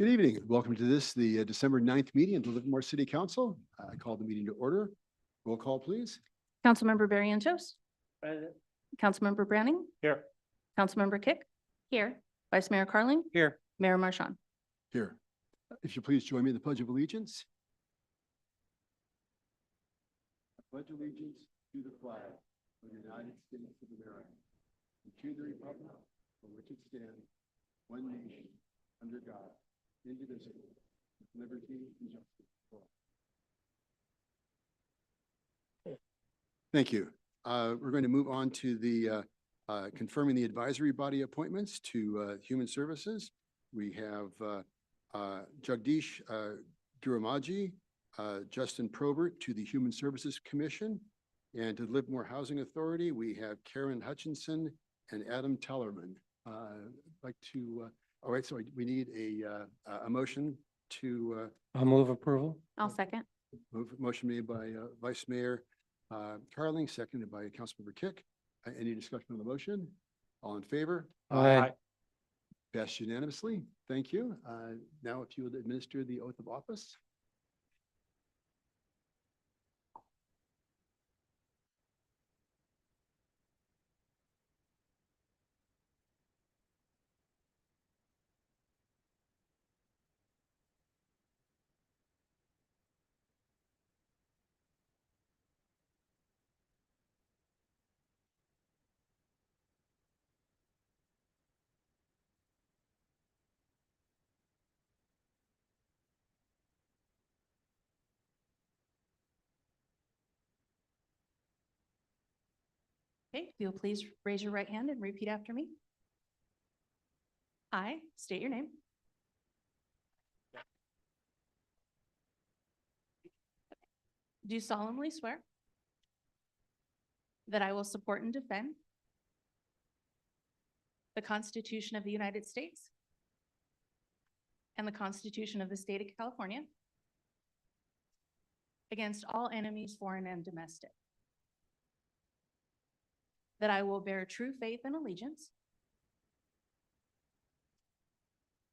Good evening. Welcome to the December 9th meeting of the Livermore City Council. I call the meeting to order. Roll call, please. Councilmember Barrientos. Present. Councilmember Browning. Here. Councilmember Kick. Here. Vice Mayor Carling. Here. Mayor Marchand. Here. If you please join me in the Pledge of Allegiance. I pledge allegiance to the flag of the United States of America and to the republic for which it stands, one nation, under God, indivisible, with liberty and justice for all. Thank you. We're going to move on to the confirming the advisory body appointments to Human Services. We have Jagdish Giramaji, Justin Probert to the Human Services Commission, and to the Livermore Housing Authority, we have Karen Hutchinson and Adam Tellerman. Like to, all right, so we need a motion to I'll move approval. I'll second. motion made by Vice Mayor Carling, seconded by Councilmember Kick. Any discussion on the motion? All in favor? Aye. Passed unanimously. Thank you. Now, if you would administer the oath of office. Okay, if you'll please raise your right hand and repeat after me. I state your name. Do solemnly swear that I will support and defend the Constitution of the United States and the Constitution of the State of California against all enemies, foreign and domestic. That I will bear true faith and allegiance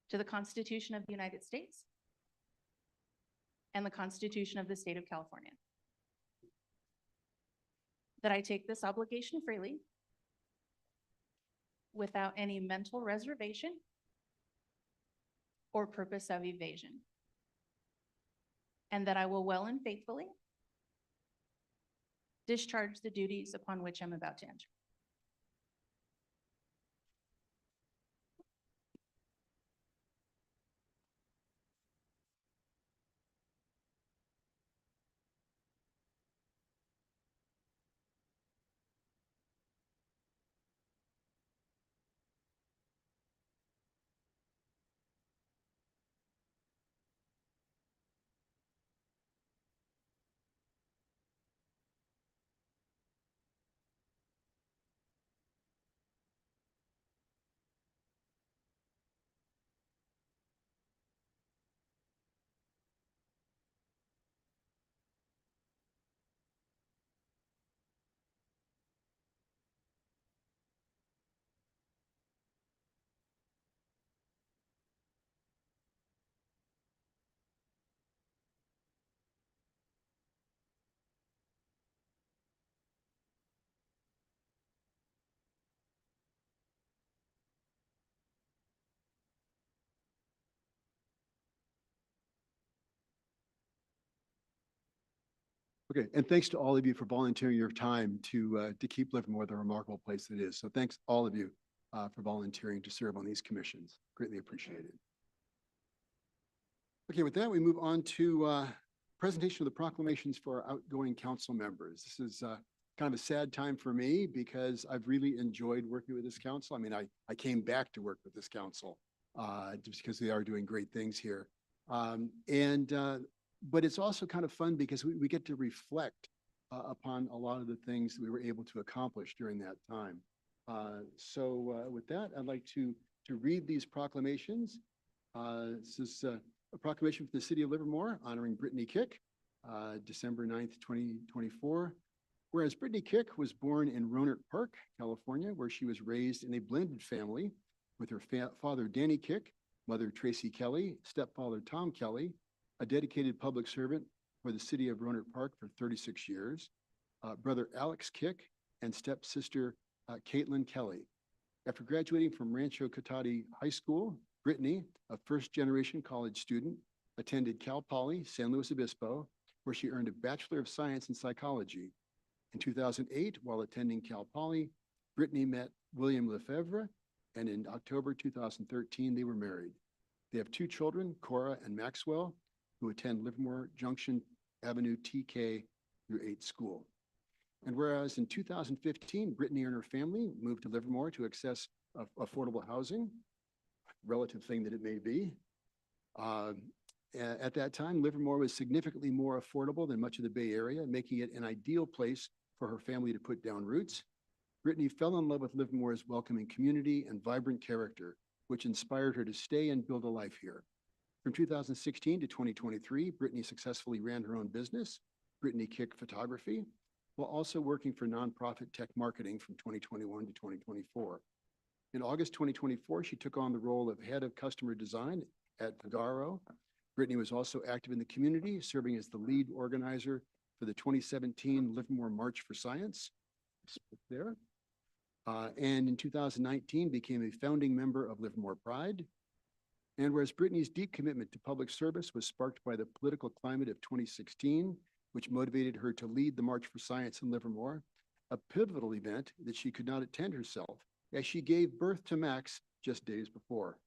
to the Constitution of the United States and the Constitution of the State of California. That I take this obligation freely without any mental reservation or purpose of evasion. And that I will well and faithfully discharge the duties upon which I'm about to enter. Okay, and thanks to all of you for volunteering your time to keep Livermore the remarkable place it is. So thanks all of you for volunteering to serve on these commissions. Greatly appreciated. Okay, with that, we move on to presentation of the proclamations for our outgoing council members. This is kind of a sad time for me because I've really enjoyed working with this council. I mean, I came back to work with this council just because they are doing great things here. But it's also kind of fun because we get to reflect upon a lot of the things that we were able to accomplish during that time. With that, I'd like to read these proclamations. This is a proclamation for the city of Livermore honoring Brittany Kick, December 9th, 2024. Whereas Brittany Kick was born in Rohnert Park, California, where she was raised in a blended family with her father, Danny Kick, mother Tracy Kelly, stepfather Tom Kelly, a dedicated public servant for the city of Rohnert Park for 36 years, brother Alex Kick, and stepsister Caitlin Kelly. After graduating from Rancho Cotati High School, Brittany, a first-generation college student, attended Cal Poly San Luis Obispo, where she earned a Bachelor of Science in Psychology. In 2008, while attending Cal Poly, Brittany met William Lefebvre, and in October 2013, they were married. They have 2 children, Cora and Maxwell, who attend Livermore Junction Avenue TK through 8 school. And whereas in 2015, Brittany and her family moved to Livermore to access affordable housing, relative thing that it may be. At that time, Livermore was significantly more affordable than much of the Bay Area, making it an ideal place for her family to put down roots. Brittany fell in love with Livermore's welcoming community and vibrant character, which inspired her to stay and build a life here. From 2016 to 2023, Brittany successfully ran her own business, Brittany Kick Photography, while also working for nonprofit tech marketing from 2021 to 2024. In August 2024, she took on the role of head of customer design at Vagaro. Brittany was also active in the community, serving as the lead organizer for the 2017 Livermore March for Science. There. And in 2019, became a founding member of Livermore Pride. And whereas Brittany's deep commitment to public service was sparked by the political climate of 2016, which motivated her to lead the March for Science in Livermore, a pivotal event that she could not attend herself, as she gave birth to Max just days before.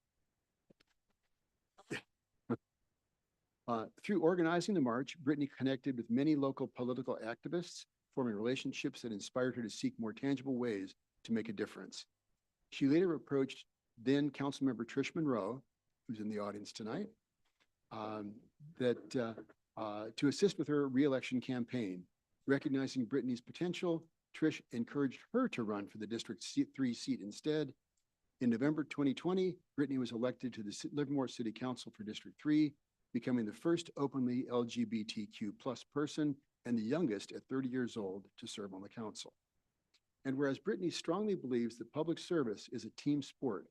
Through organizing the march, Brittany connected with many local political activists, forming relationships that inspired her to seek more tangible ways to make a difference. She later approached then Councilmember Trish Monroe, who's in the audience tonight, to assist with her reelection campaign. Recognizing Brittany's potential, Trish encouraged her to run for the District 3 seat instead. In November 2020, Brittany was elected to the Livermore City Council for District 3, becoming the first openly LGBTQ+ person and the youngest at 30 years old to serve on the council. And whereas Brittany strongly believes that public service is a team sport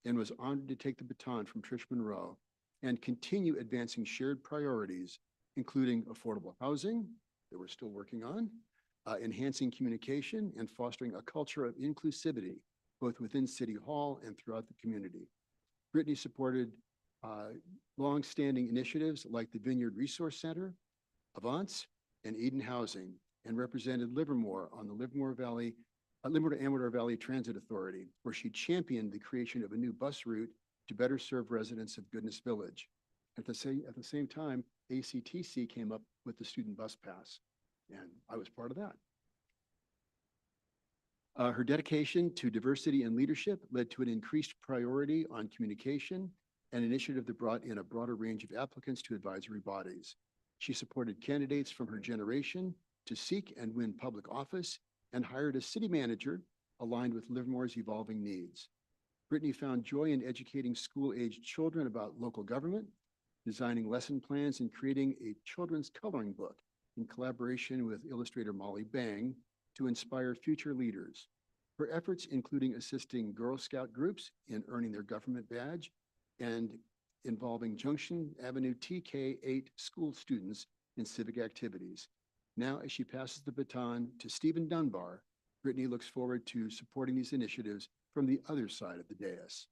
and was honored to take the baton from Trish Monroe and continue advancing shared priorities, including affordable housing that we're still working on, enhancing communication, and fostering a culture of inclusivity, both within City Hall and throughout the community. Brittany supported long-standing initiatives like the Vineyard Resource Center, Avance, and Eden Housing, and represented Livermore on the Livermore to Amador Valley Transit Authority, where she championed the creation of a new bus route to better serve residents of Goodness Village. At the same time, ACTC came up with the student bus pass, and I was part of that. Her dedication to diversity and leadership led to an increased priority on communication, an initiative that brought in a broader range of applicants to advisory bodies. She supported candidates from her generation to seek and win public office and hired a city manager aligned with Livermore's evolving needs. Brittany found joy in educating school-aged children about local government, designing lesson plans, and creating a children's coloring book in collaboration with illustrator Molly Bang to inspire future leaders. Her efforts including assisting Girl Scout groups in earning their government badge and involving Junction Avenue TK8 school students in civic activities. Now, as she passes the baton to Stephen Dunbar, Brittany looks forward to supporting these initiatives from the other side of the dais.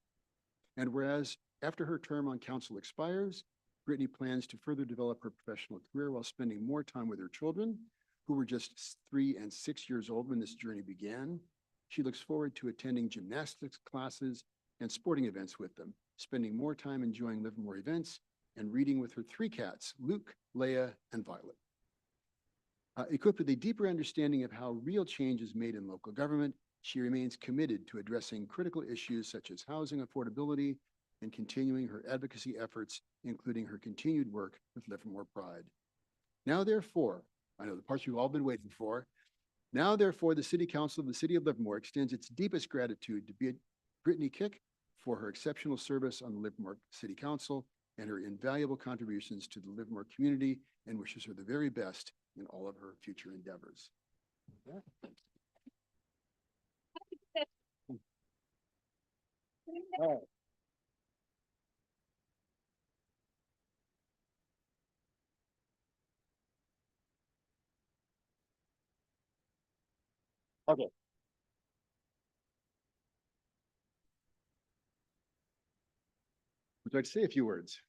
And whereas after her term on council expires, Brittany plans to further develop her professional career while spending more time with her children, who were just 3 and 6 years old when this journey began. She looks forward to attending gymnastics classes and sporting events with them, spending more time enjoying Livermore events and reading with her 3 cats, Luke, Leia, and Violet. Equipped with a deeper understanding of how real change is made in local government, she remains committed to addressing critical issues such as housing affordability and continuing her advocacy efforts, including her continued work with Livermore Pride. Now, therefore, I know the parts you've all been waiting for. Now, therefore, the City Council of the City of Livermore extends its deepest gratitude to Brittany Kick for her exceptional service on the Livermore City Council and her invaluable contributions to the Livermore community, and wishes her the very best in all of her future endeavors. All right. Okay. Would you like to say a few words?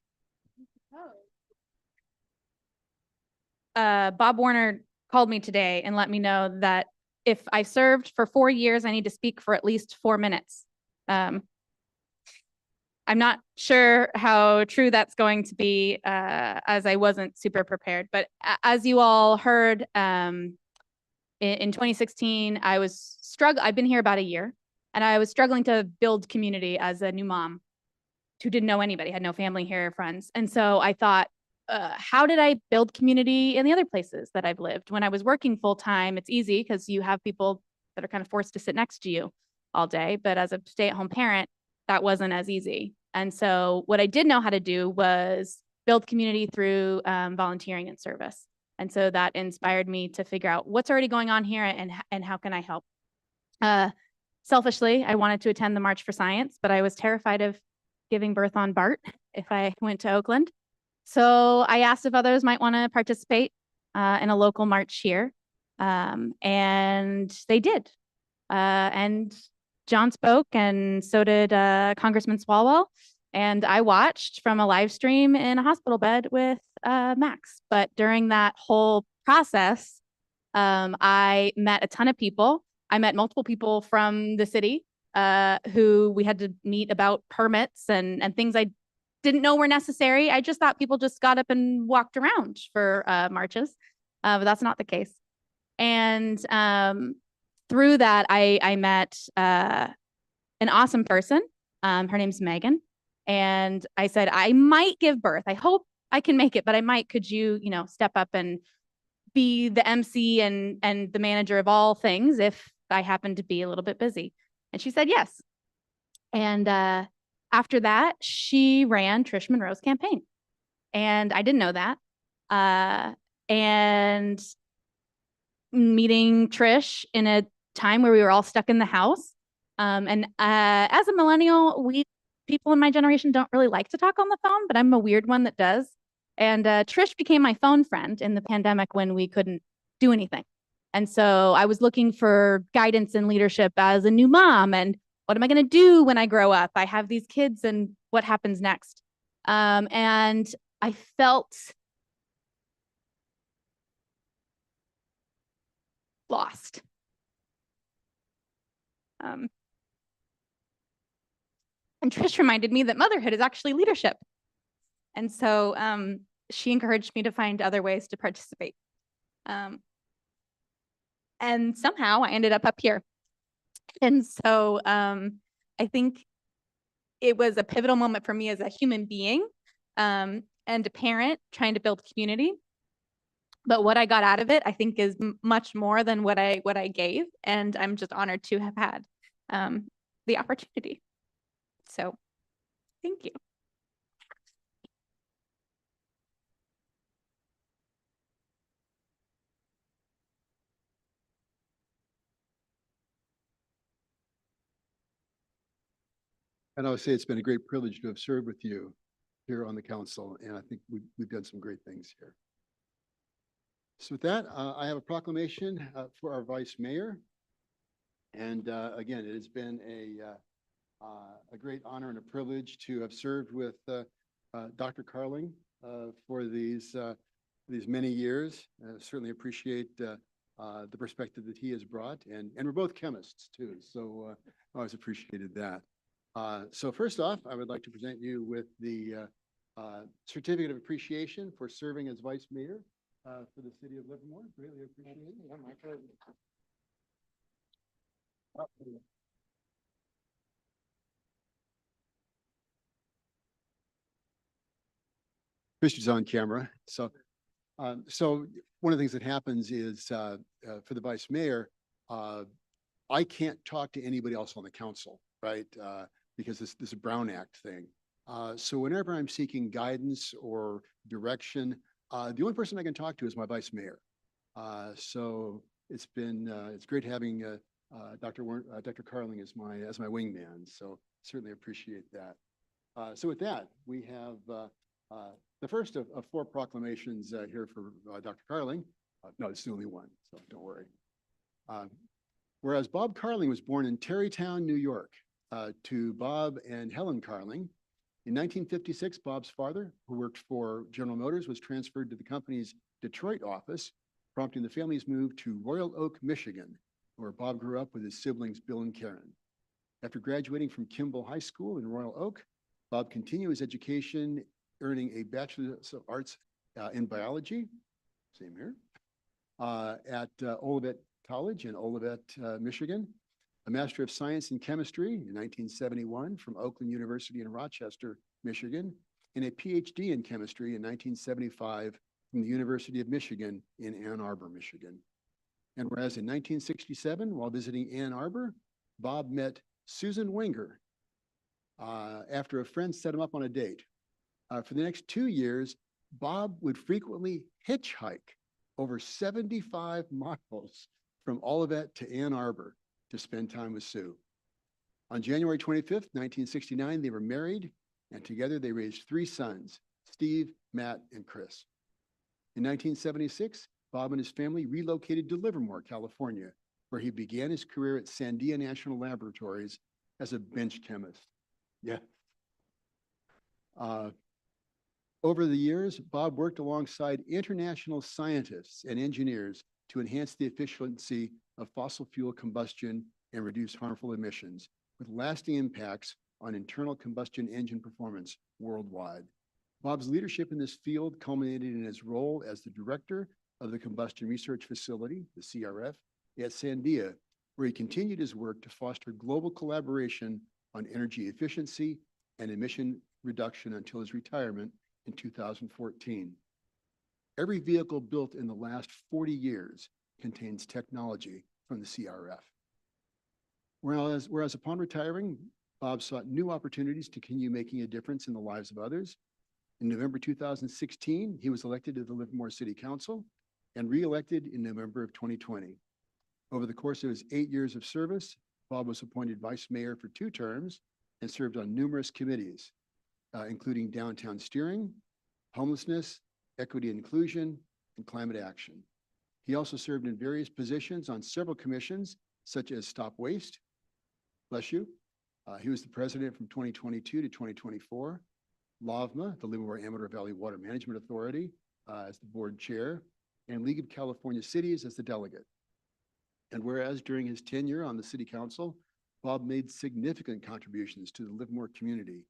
Bob Warner called me today and let me know that if I served for 4 years, I need to speak for at least 4 minutes. I'm not sure how true that's going to be, as I wasn't super prepared. But as you all heard, in 2016, I've been here about a year, and I was struggling to build community as a new mom who didn't know anybody, had no family here, friends. And so I thought, how did I build community in the other places that I've lived? When I was working full time, it's easy because you have people that are kind of forced to sit next to you all day. But as a stay-at-home parent, that wasn't as easy. And so what I did know how to do was build community through volunteering and service. And so that inspired me to figure out what's already going on here and how can I help. Selfishly, I wanted to attend the March for Science, but I was terrified of giving birth on BART if I went to Oakland. So I asked if others might want to participate in a local march here. And they did. And John spoke, and so did Congressman Swalwell. And I watched from a live stream in a hospital bed with Max. But during that whole process, I met a ton of people. I met multiple people from the city who we had to meet about permits and things I didn't know were necessary. I just thought people just got up and walked around for marches, but that's not the case. And through that, I met an awesome person. Her name's Megan. And I said, I might give birth. I hope I can make it, but I might. Could you, step up and be the MC and the manager of all things if I happen to be a little bit busy? And she said yes. And after that, she ran Trish Monroe's campaign. And I didn't know that. And meeting Trish in a time where we were all stuck in the house. And as a millennial, people in my generation don't really like to talk on the phone, but I'm a weird one that does. And Trish became my phone friend in the pandemic when we couldn't do anything. And so I was looking for guidance and leadership as a new mom. And what am I going to do when I grow up? I have these kids, and what happens next? And I felt lost. And Trish reminded me that motherhood is actually leadership. And so she encouraged me to find other ways to participate. And somehow I ended up here. And so I think it was a pivotal moment for me as a human being and a parent trying to build community. But what I got out of it, I think, is much more than what I gave. And I'm just honored to have had the opportunity. So thank you. And I would say it's been a great privilege to have served with you here on the council, and I think we've done some great things here. So with that, I have a proclamation for our vice mayor. And again, it has been a great honor and a privilege to have served with Dr. Carling for these many years. Certainly appreciate the perspective that he has brought, and we're both chemists too, so I always appreciated that. So first off, I would like to present you with the certificate of appreciation for serving as vice mayor for the city of Livermore. Greatly appreciate it. Yeah, my pleasure. Christian's on camera. So one of the things that happens is for the vice mayor, I can't talk to anybody else on the council, right? Because this is a Brown Act thing. So whenever I'm seeking guidance or direction, the only person I can talk to is my vice mayor. So it's great having Dr. Carling as my wingman. So certainly appreciate that. So with that, we have the first of 4 proclamations here for Dr. Carling. No, it's the only one, so don't worry. Whereas Bob Carling was born in Tarrytown, New York, to Bob and Helen Carling. In 1956, Bob's father, who worked for General Motors, was transferred to the company's Detroit office, prompting the family's move to Royal Oak, Michigan, where Bob grew up with his siblings Bill and Karen. After graduating from Kimball High School in Royal Oak, Bob continued his education, earning a Bachelor's of Arts in Biology, same here, at Olivet College in Olivet, Michigan, a Master of Science in Chemistry in 1971 from Oakland University in Rochester, Michigan, and a PhD in Chemistry in 1975 from the University of Michigan in Ann Arbor, Michigan. And whereas in 1967, while visiting Ann Arbor, Bob met Susan Wenger after a friend set him up on a date. For the next 2 years, Bob would frequently hitchhike over 75 miles from Olivet to Ann Arbor to spend time with Sue. On January 25th, 1969, they were married, and together they raised 3 sons, Steve, Matt, and Chris. In 1976, Bob and his family relocated to Livermore, California, where he began his career at Sandia National Laboratories as a bench chemist. Yeah. Over the years, Bob worked alongside international scientists and engineers to enhance the efficiency of fossil fuel combustion and reduce harmful emissions, with lasting impacts on internal combustion engine performance worldwide. Bob's leadership in this field culminated in his role as the director of the Combustion Research Facility, the CRF, at Sandia, where he continued his work to foster global collaboration on energy efficiency and emission reduction until his retirement in 2014. Every vehicle built in the last 40 years contains technology from the CRF. Whereas upon retiring, Bob sought new opportunities to continue making a difference in the lives of others. In November 2016, he was elected to the Livermore City Council and re-elected in November of 2020. Over the course of his 8 years of service, Bob was appointed vice mayor for 2 terms and served on numerous committees, including downtown steering, homelessness, equity and inclusion, and climate action. He also served in various positions on several commissions, such as Stop Waste, bless you. He was the president from 2022 to 2024, LAVMA, the Livermore Amador Valley Water Management Authority, as the board chair, and League of California Cities as the delegate. And whereas during his tenure on the city council, Bob made significant contributions to the Livermore community,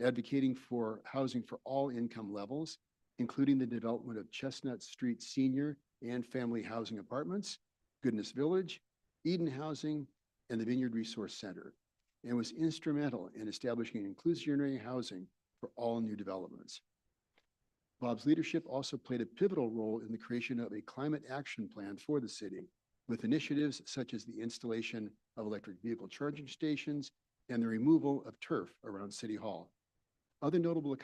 advocating for housing for all income levels, including the development of Chestnut Street Senior and Family Housing Apartments, Goodness Village, Eden Housing, and the Vineyard Resource Center, and was instrumental in establishing inclusionary housing for all new developments. Bob's leadership also played a pivotal role in the creation of a climate action plan for the city, with initiatives such as the installation of electric vehicle charging stations and the removal of turf around City Hall. Other notable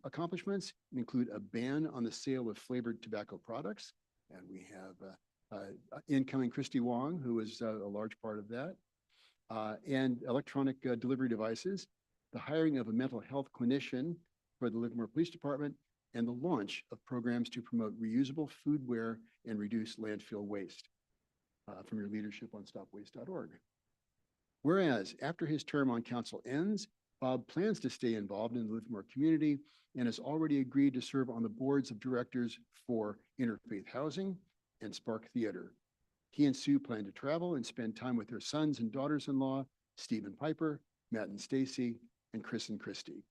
accomplishments include a ban on the sale of flavored tobacco products, and we have incoming Christy Wong, who is a large part of that, and electronic delivery devices, the hiring of a mental health clinician for the Livermore Police Department, and the launch of programs to promote reusable foodware and reduce landfill waste from your leadership on stopwaste.org. Whereas after his term on council ends, Bob plans to stay involved in the Livermore community and has already agreed to serve on the boards of directors for Interfaith Housing and Spark Theater. He and Sue plan to travel and spend time with their sons and daughters-in-law, Steve and Piper, Matt and Stacy, and Chris and Christy,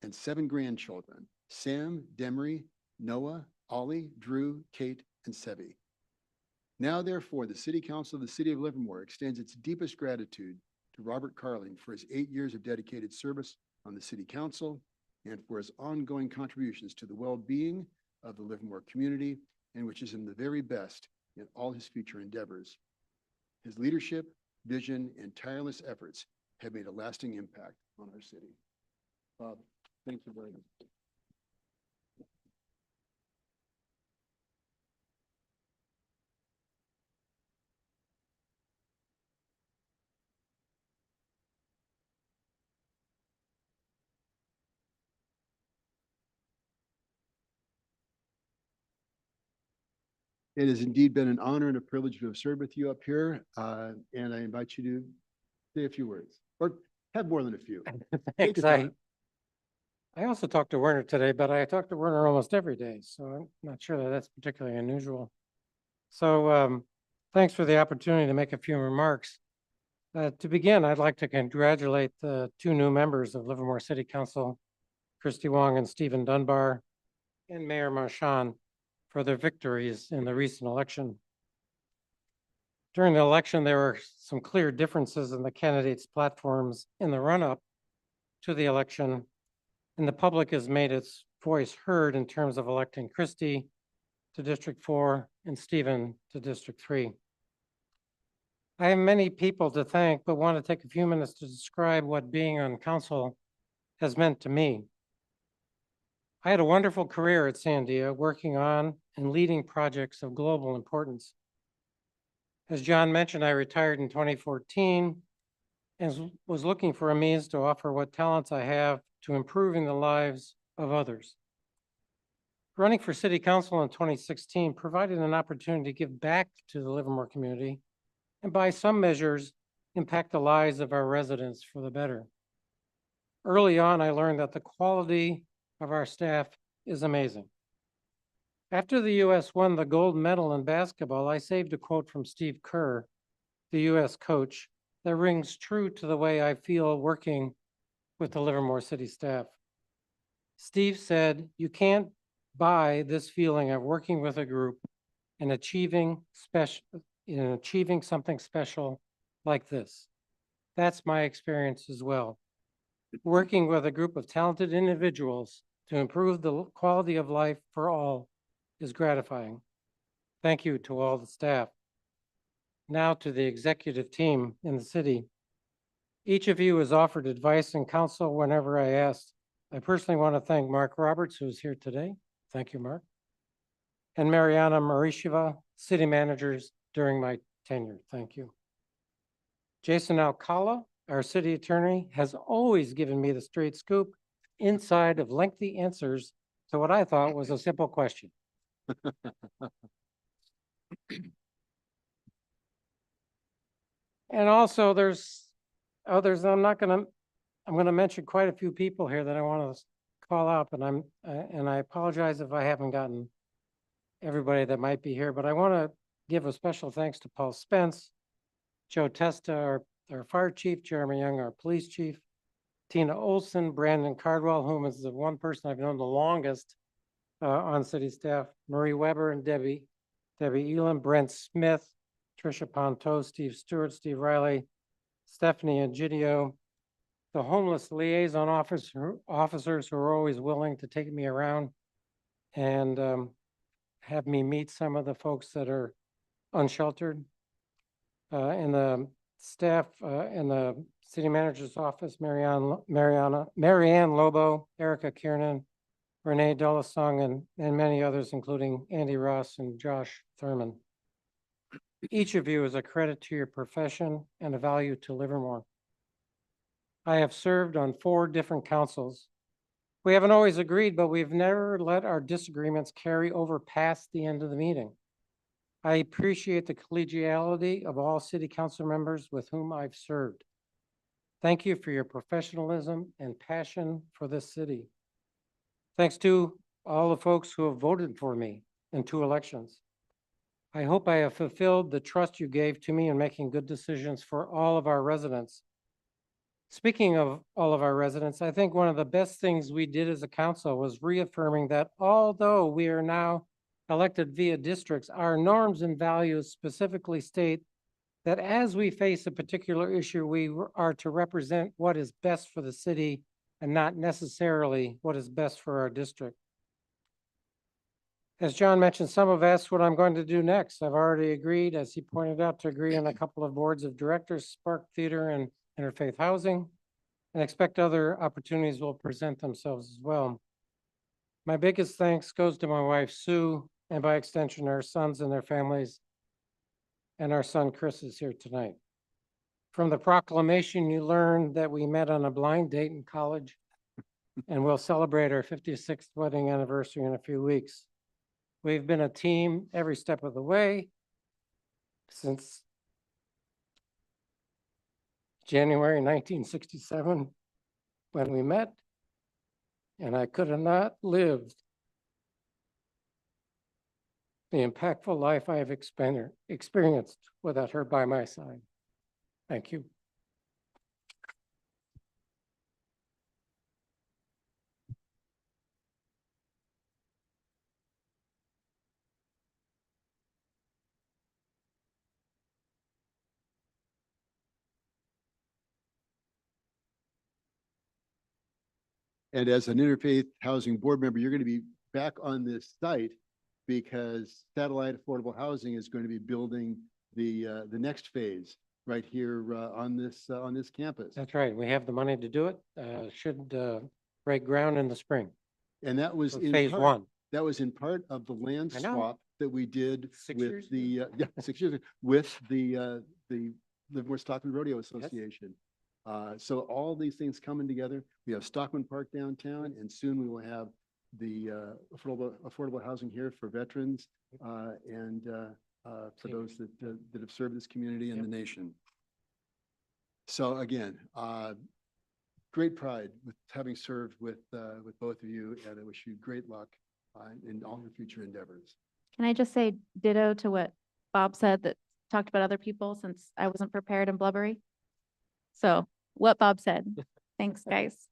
and 7 grandchildren, Sam, Demery, Noah, Ollie, Drew, Kate, and Sevi. Now, therefore, the City Council of the City of Livermore extends its deepest gratitude to Robert Carling for his 8 years of dedicated service on the City Council and for his ongoing contributions to the well-being of the Livermore community, and which is in the very best in all his future endeavors. His leadership, vision, and tireless efforts have made a lasting impact on our city. Bob, thank you very much. It has indeed been an honor and a privilege to have served with you up here, and I invite you to say a few words, or have more than a few. Take Thanks. your time. I also talked to Werner today, but I talk to Werner almost every day, so I'm not sure that that's particularly unusual. So thanks for the opportunity to make a few remarks. To begin, I'd like to congratulate the two new members of Livermore City Council, Christy Wong and Stephen Dunbar, and Mayor Marchand for their victories in the recent election. During the election, there were some clear differences in the candidates' platforms in the run-up to the election, and the public has made its voice heard in terms of electing Christie to District 4 and Stephen to District 3. I have many people to thank, but want to take a few minutes to describe what being on council has meant to me. I had a wonderful career at Sandia, working on and leading projects of global importance. As John mentioned, I retired in 2014 and was looking for a means to offer what talents I have to improving the lives of others. Running for city council in 2016 provided an opportunity to give back to the Livermore community and by some measures impact the lives of our residents for the better. Early on, I learned that the quality of our staff is amazing. After the U.S. won the gold medal in basketball, I saved a quote from Steve Kerr, the U.S. coach, that rings true to the way I feel working with the Livermore City staff. Steve said, "You can't buy this feeling of working with a group and achieving something special like this." That's my experience as well. Working with a group of talented individuals to improve the quality of life for all is gratifying. Thank you to all the staff. Now to the executive team in the city. Each of you has offered advice and counsel whenever I asked. I personally want to thank Mark Roberts, who is here today. Thank you, Mark. And Mariana Marisheva, city managers during my tenure. Thank you. Jason Alcala, our city attorney, has always given me the straight scoop inside of lengthy answers to what I thought was a simple question. And also there's others. I'm going to mention quite a few people here that I want to call out, and I apologize if I haven't gotten everybody that might be here, but I want to give a special thanks to Paul Spence, Joe Testa, our fire chief, Jeremy Young, our police chief, Tina Olson, Brandon Cardwell, whom is the one person I've known the longest on city staff, Marie Weber and Debbie Elam, Brent Smith, Tricia Ponto, Steve Stewart, Steve Riley, Stephanie Egidio, the homeless liaison officers who are always willing to take me around and have me meet some of the folks that are unsheltered, and the staff in the city manager's office, Marianne Lobo, Erica Kiernan, Renee Dollasong, and many others, including Andy Ross and Josh Thurman. Each of you is a credit to your profession and a value to Livermore. I have served on 4 different councils. We haven't always agreed, but we've never let our disagreements carry over past the end of the meeting. I appreciate the collegiality of all city council members with whom I've served. Thank you for your professionalism and passion for this city. Thanks to all the folks who have voted for me in 2 elections. I hope I have fulfilled the trust you gave to me in making good decisions for all of our residents. Speaking of all of our residents, I think one of the best things we did as a council was reaffirming that although we are now elected via districts, our norms and values specifically state that as we face a particular issue, we are to represent what is best for the city and not necessarily what is best for our district. As John mentioned, some have asked what I'm going to do next. I've already agreed, as he pointed out, to agree on a couple of boards of directors, Spark Theater and Interfaith Housing, and expect other opportunities will present themselves as well. My biggest thanks goes to my wife, Sue, and by extension, our sons and their families, and our son, Chris, is here tonight. From the proclamation, you learned that we met on a blind date in college, and we'll celebrate our 56th wedding anniversary in a few weeks. We've been a team every step of the way since January 1967, when we met, and I could have not lived the impactful life I have experienced without her by my side. Thank you. And as an interfaith housing board member, you're going to be back on this site because Satellite Affordable Housing is going to be building the next phase right here on this campus. That's right. We have the money to do it. Should break ground in the spring. And that was for in phase part- one. That was in part of the land I know. swap that we did 6 with years the, yeah, 6 years ago, with the Livermore Stockman Rodeo Association. So all these things coming together. We have Stockman Park downtown, and soon we will have the affordable housing here for veterans and for those that have served this community and the nation. So again, great pride with having served with both of you, and I wish you great luck in all your future endeavors. Can I just say ditto to what Bob said that talked about other people since I wasn't prepared and blubbery? So what Bob said. Thanks, guys.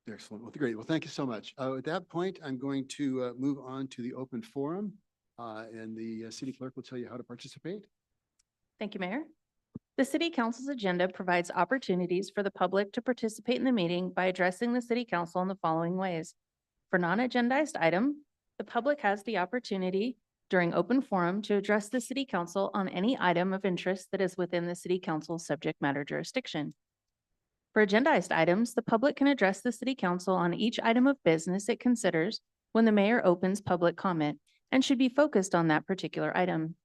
Excellent. Well, great. Well, thank you so much. At that point, I'm going to move on to the open forum, and the city clerk will tell you how to participate. Thank you, Mayor. The City Council's agenda provides opportunities for the public to participate in the meeting by addressing the City Council in the following ways. For non-agendized item, the public has the opportunity during open forum to address the City Council on any item of interest that is within the City Council's subject matter jurisdiction. For agendized items, the public can address the City Council on each item of business it considers when the mayor opens public comment and should be focused on that particular item.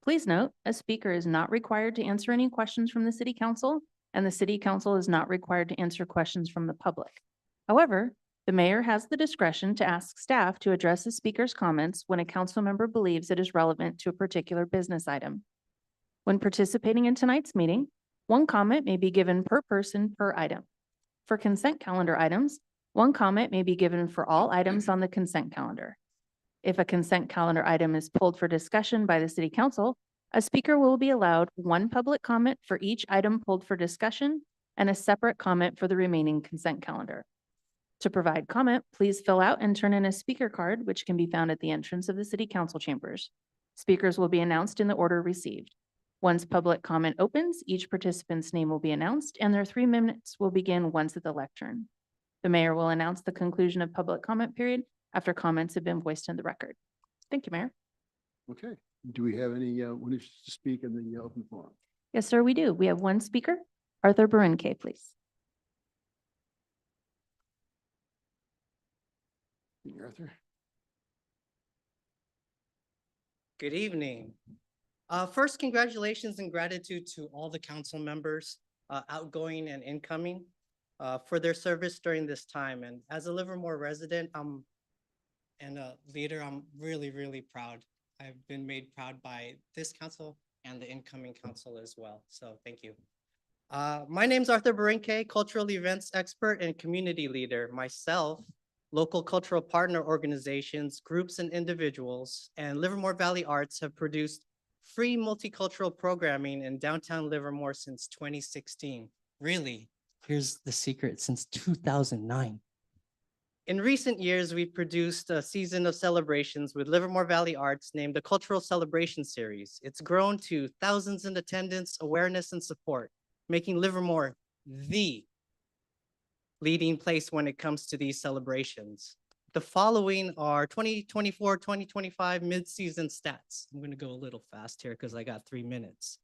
Please note, a speaker is not required to answer any questions from the City Council, and the City Council is not required to answer questions from the public. However, the mayor has the discretion to ask staff to address the speaker's comments when a council member believes it is relevant to a particular business item. When participating in tonight's meeting, one comment may be given per person per item. For consent calendar items, one comment may be given for all items on the consent calendar. If a consent calendar item is pulled for discussion by the City Council, a speaker will be allowed one public comment for each item pulled for discussion and a separate comment for the remaining consent calendar. To provide comment, please fill out and turn in a speaker card, which can be found at the entrance of the City Council chambers. Speakers will be announced in the order received. Once public comment opens, each participant's name will be announced and their 3 minutes will begin once at the lectern. The mayor will announce the conclusion of public comment period after comments have been voiced in the record. Thank you, Mayor. Okay. Do we have any one to speak in the open forum? Yes, sir, we do. We have one speaker, Arthur Barinke, please. Arthur? Good evening. First, congratulations and gratitude to all the council members, outgoing and incoming, for their service during this time. And as a Livermore resident, and a leader, I'm really, really proud. I've been made proud by this council and the incoming council as well. So thank you. My name's Arthur Barinke, cultural events expert and community leader. Myself, local cultural partner organizations, groups and individuals, and Livermore Valley Arts have produced free multicultural programming in downtown Livermore since 2016. Really, here's the secret, since 2009. In recent years, we've produced a season of celebrations with Livermore Valley Arts named the Cultural Celebration Series. It's grown to thousands in attendance, awareness, and support, making Livermore the leading place when it comes to these celebrations. The following are 2024-2025 mid-season stats. I'm going to go a little fast here because I got 3 minutes.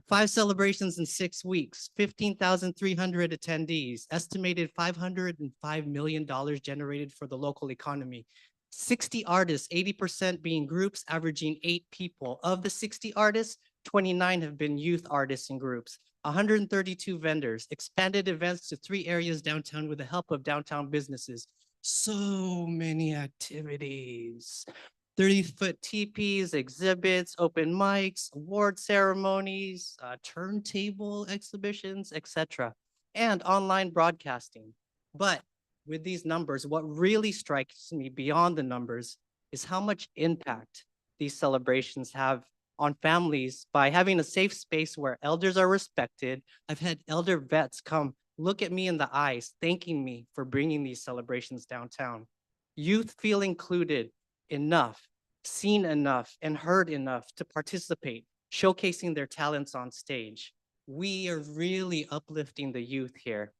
5 celebrations in 6 weeks, 15,300 attendees, estimated $505 million generated for the local economy. 60 artists, 80% being groups averaging 8 people. Of the 60 artists, 29 have been youth artists and groups. 132 vendors, expanded events to 3 areas downtown with the help of downtown businesses. So many activities. 30-foot teepees, exhibits, open mics, award ceremonies, turntable exhibitions, etc., and online broadcasting. But with these numbers, what really strikes me beyond the numbers is how much impact these celebrations have on families by having a safe space where elders are respected. I've had elder vets come look at me in the eyes, thanking me for bringing these celebrations downtown. Youth feel included enough, seen enough, and heard enough to participate, showcasing their talents on stage. We are really uplifting the youth here.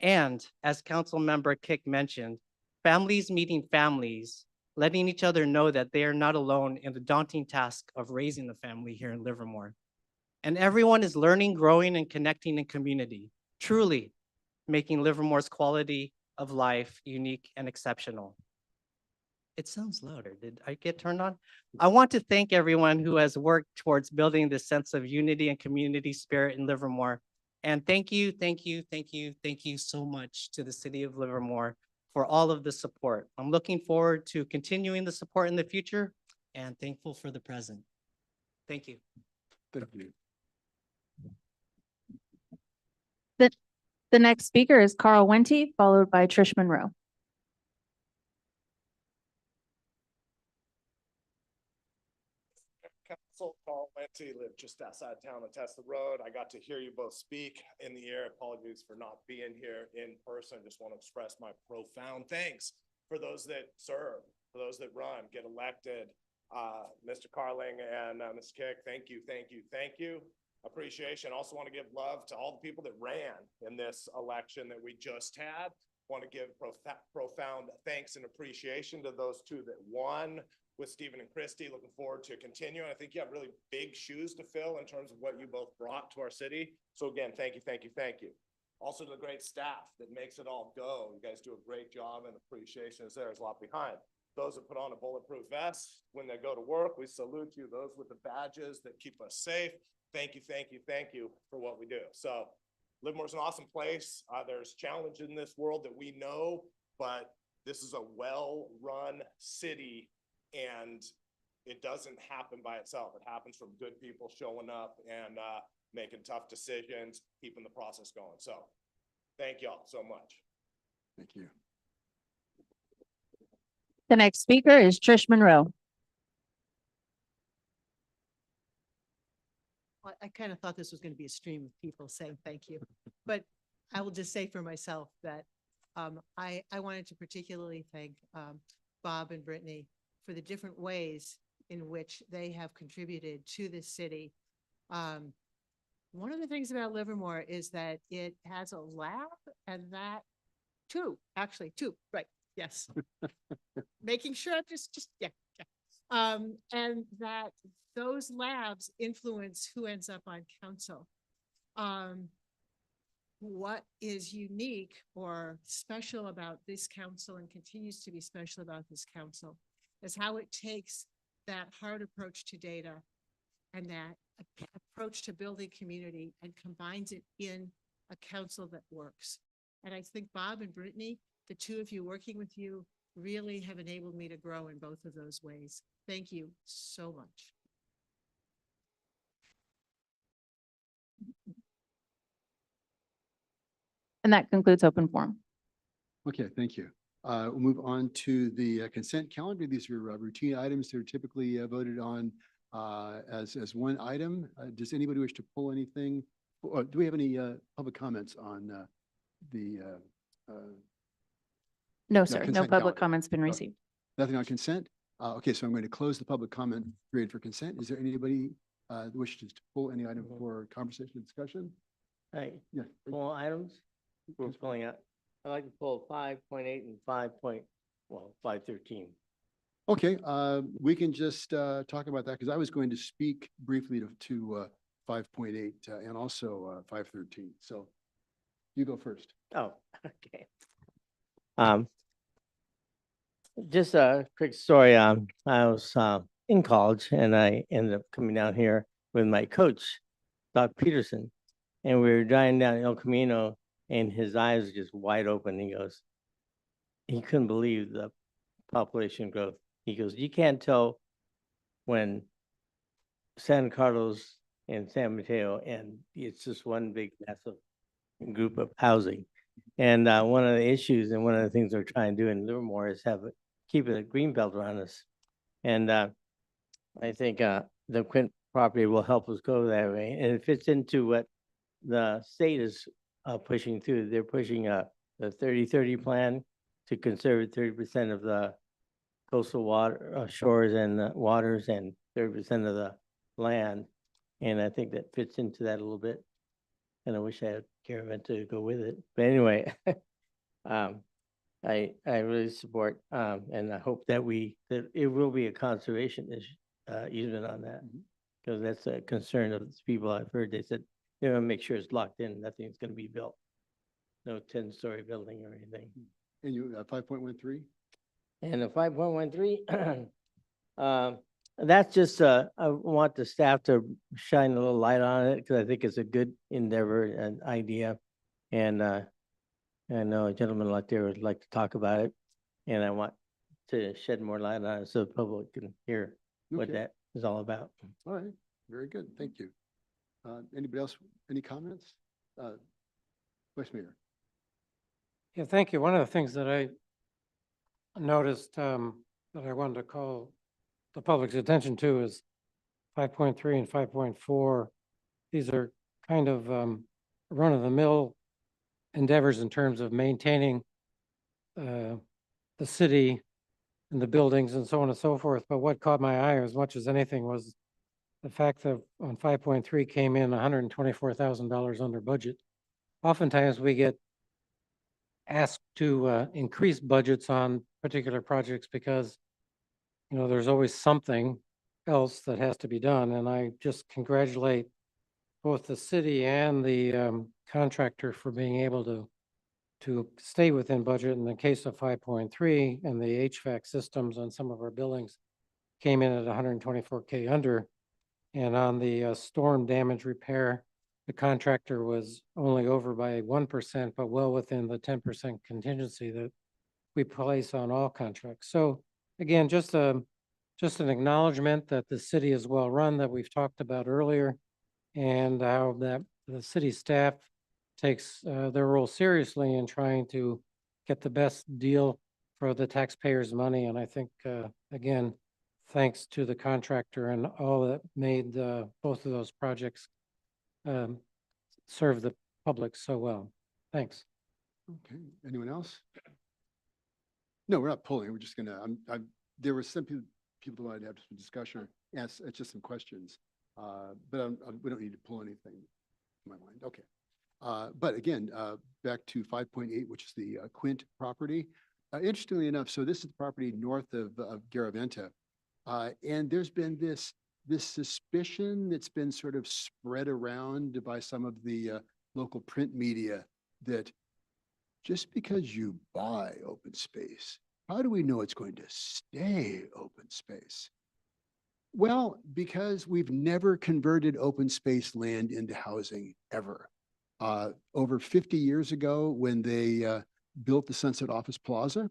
And as Councilmember Kick mentioned, families meeting families, letting each other know that they are not alone in the daunting task of raising a family here in Livermore. And everyone is learning, growing, and connecting in community, truly making Livermore's quality of life unique and exceptional. It sounds louder. Did I get turned on? I want to thank everyone who has worked towards building this sense of unity and community spirit in Livermore. And thank you, thank you, thank you, thank you so much to the city of Livermore for all of the support. I'm looking forward to continuing the support in the future and thankful for the present. Thank you. Thank you. The next speaker is Carl Wente, followed by Trish Monroe. Council, Carl Wente, live just outside town on Tesla Road. I got to hear you both speak in the air. Apologies for not being here in person. Just want to express my profound thanks for those that serve, for those that run, get elected. Mr. Carling and Ms. Kick, thank you, thank you, thank you. Appreciation. Also want to give love to all the people that ran in this election that we just had. Want to give profound thanks and appreciation to those two that won with Stephen and Christy. Looking forward to continuing. I think you have really big shoes to fill in terms of what you both brought to our city. So again, thank you, thank you, thank you. Also to the great staff that makes it all go. You guys do a great job, and appreciation is there. There's a lot behind. Those that put on a bulletproof vest when they go to work, we salute you. Those with the badges that keep us safe, thank you, thank you, thank you for what we do. So Livermore's an awesome place. There's challenge in this world that we know, but this is a well-run city, and it doesn't happen by itself. It happens from good people showing up and making tough decisions, keeping the process going. So thank y'all so much. Thank you. The next speaker is Trish Monroe. I kind of thought this was going to be a stream of people saying thank you, but I will just say for myself that I wanted to particularly thank Bob and Brittany for the different ways in which they have contributed to this city. One of the things about Livermore is that it has a lab, and that two, right? Yes. Making sure I'm yeah. And that those labs influence who ends up on council. What is unique or special about this council, and continues to be special about this council, is how it takes that hard approach to data and that approach to building community and combines it in a council that works. And I think Bob and Brittany, the two of you working with you, really have enabled me to grow in both of those ways. Thank you so much. And that concludes open forum. Okay, thank you. We'll move on to the consent calendar. These are routine items that are typically voted on as one item. Does anybody wish to pull anything? Or do we have any public comments on the No, sir. No consent public calendar. comments been Okay. received. Nothing on consent? Okay, so I'm going to close the public comment period for consent. Is there anybody that wishes to pull any item for conversation and discussion? Hey, Yeah. pull items, we're pulling out. I'd like to pull 5.8 and 5.13. Okay, we can just talk about that because I was going to speak briefly to 5.8 and also 5.13. So you go first. Oh, okay. Just a quick story. I was in college and I ended up coming down here with my coach, Doc Peterson, and we were driving down El Camino and his eyes were just wide open. He goes, he couldn't believe the population growth. He goes, you can't tell when San Carlos and San Mateo, and it's just one big massive group of housing. And one of the issues and one of the things we're trying to do in Livermore is keep a green belt around us. And I think the Quint property will help us go that way. And it fits into what the state is pushing through. They're pushing the 30-30 plan to conserve 30% of the coastal water shores and waters and 30% of the land. And I think that fits into that a little bit. And I wish I had Caravan to go with it. But anyway, I really support and I hope that it will be a conservation issue, easement on that. Because that's a concern of the people I've heard. They said, you know, make sure it's locked in, nothing's gonna be built. No 10-story building or anything. And you, 5.13? And the 5.13, that's just, I want the staff to shine a little light on it because I think it's a good endeavor and idea. And I know a gentleman out there would like to talk about it. And I want to shed more light on it so the public can hear what Okay. that is all about. All right, very good, thank you. Anybody else, any comments? Vice Mayor? Yeah, thank you. One of the things that I noticed that I wanted to call the public's attention to is 5.3 and 5.4. These are kind of run-of-the-mill endeavors in terms of maintaining the city and the buildings and so on and so forth. But what caught my eye as much as anything was the fact that on 5.3 came in $124,000 under budget. Oftentimes we get asked to increase budgets on particular projects because, you know, there's always something else that has to be done. And I just congratulate both the city and the contractor for being able to stay within budget. In the case of 5.3 and the HVAC systems on some of our buildings came in at 124K under. And on the storm damage repair, the contractor was only over by 1%, but well within the 10% contingency that we place on all contracts. So again, just an acknowledgement that the city is well run that we've talked about earlier, and how that the city staff takes their role seriously in trying to get the best deal for the taxpayers' money. And I think, again, thanks to the contractor and all that made both of those projects serve the public so well. Thanks. Okay, anyone else? No, we're not pulling, we're just gonna, there were some people who wanted to have some discussion, or ask just some questions. But we don't need to pull anything in my mind, okay. But again, back to 5.8, which is the Quint property. Interestingly enough, so this is the property north of Garaventa. And there's been this suspicion that's been sort of spread around by some of the local print media that just because you buy open space, how do we know it's going to stay open space? Well, because we've never converted open space land into housing ever. Over 50 years ago, when they built the Sunset Office Plaza,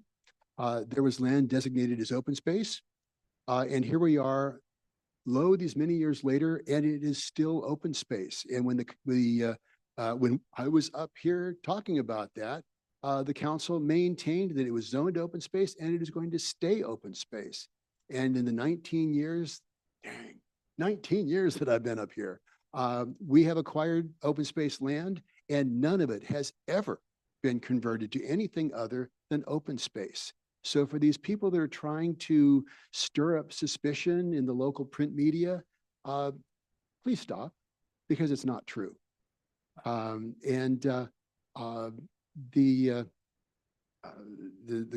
there was land designated as open space. And here we are, these many years later, and it is still open space. And when when I was up here talking about that, the council maintained that it was zoned open space and it is going to stay open space. And in the 19 years that I've been up here, we have acquired open space land, and none of it has ever been converted to anything other than open space. So for these people that are trying to stir up suspicion in the local print media, please stop, because it's not true. The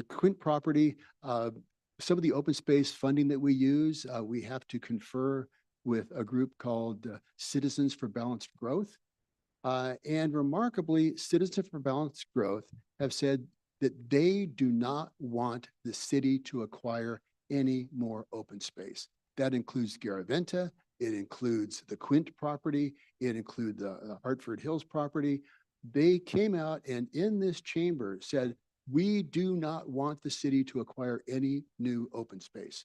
Quint property, some of the open space funding that we use, we have to confer with a group called Citizens for Balanced Growth. And remarkably, Citizens for Balanced Growth have said that they do not want the city to acquire any more open space. That includes Garaventa, it includes the Quint property, it includes the Hartford Hills property. They came out and in this chamber said We do not want the city to acquire any new open space.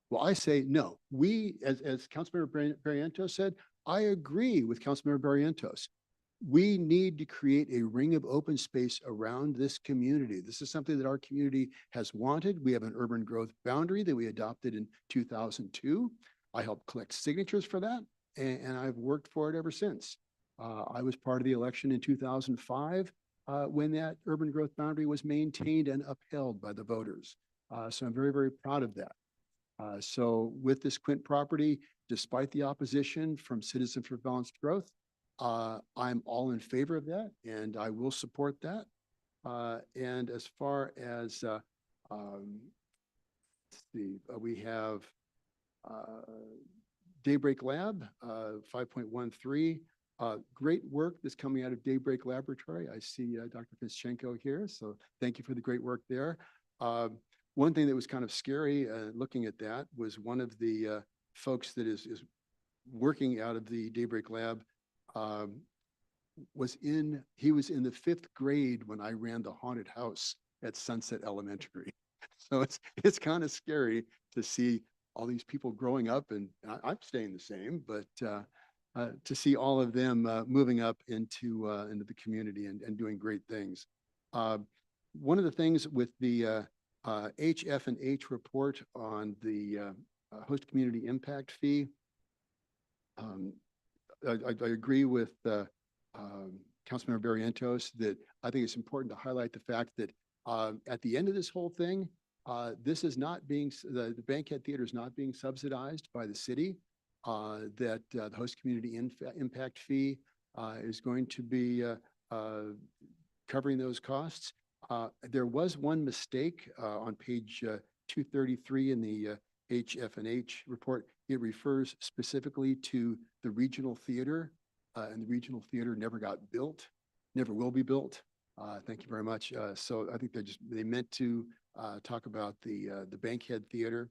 Well, I say no. We, as Councilmember Barrientos said, I agree with Councilmember Barrientos. We need to create a ring of open space around this community. This is something that our community has wanted. We have an urban growth boundary that we adopted in 2002. I helped collect signatures for that, and I've worked for it ever since. I was part of the election in 2005 when that urban growth boundary was maintained and upheld by the voters. So I'm very, very proud of that. So with this Quint property, despite the opposition from Citizens for Balanced Growth, I'm all in favor of that, and I will support that. And as far as, let's see, we have Daybreak Lab, 5.13. Great work that's coming out of Daybreak Laboratory. I see Dr. Fischenko here, so thank you for the great work there. One thing that was kind of scary looking at that was one of the folks that is working out of the Daybreak Lab he was in the 5th grade when I ran the haunted house at Sunset Elementary. So it's kind of scary to see all these people growing up, and I'm staying the same, but to see all of them moving up into the community and doing great things. One of the things with the HF&H report on the host community impact fee, I agree with Councilmember Barrientos that I think it's important to highlight the fact that at the end of this whole thing, this is not being, the Bankhead Theater is not being subsidized by the city, that the host community impact fee is going to be covering those costs. There was one mistake on page 233 in the HF&H report. It refers specifically to the regional theater, and the regional theater never got built, never will be built. Thank you very much. So I think they meant to talk about the Bankhead Theater.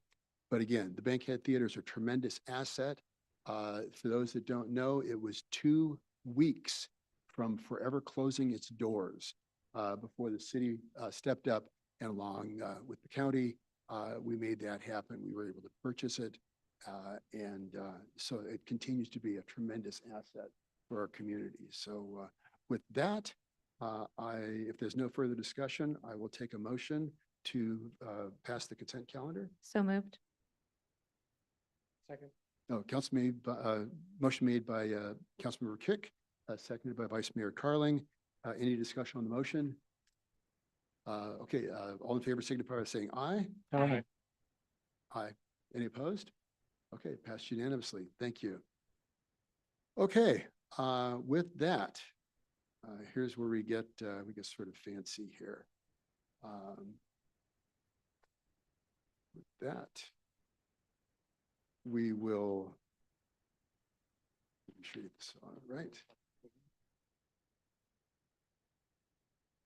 But again, the Bankhead Theater is a tremendous asset. For those that don't know, it was 2 weeks from forever closing its doors before the city stepped up, and along with the county, we made that happen. We were able to purchase it. And so it continues to be a tremendous asset for our community. So with that, if there's no further discussion, I will take a motion to pass the consent calendar. So moved. Second. No, motion made by Councilmember Kick, seconded by Vice Mayor Carling. Any discussion on the motion? Okay, all in favor signify by saying aye. Aye. Aye. Any opposed? Okay, passed unanimously. Thank you. Okay, with that, here's where we get sort of fancy here. With that, we will make sure you get this on right.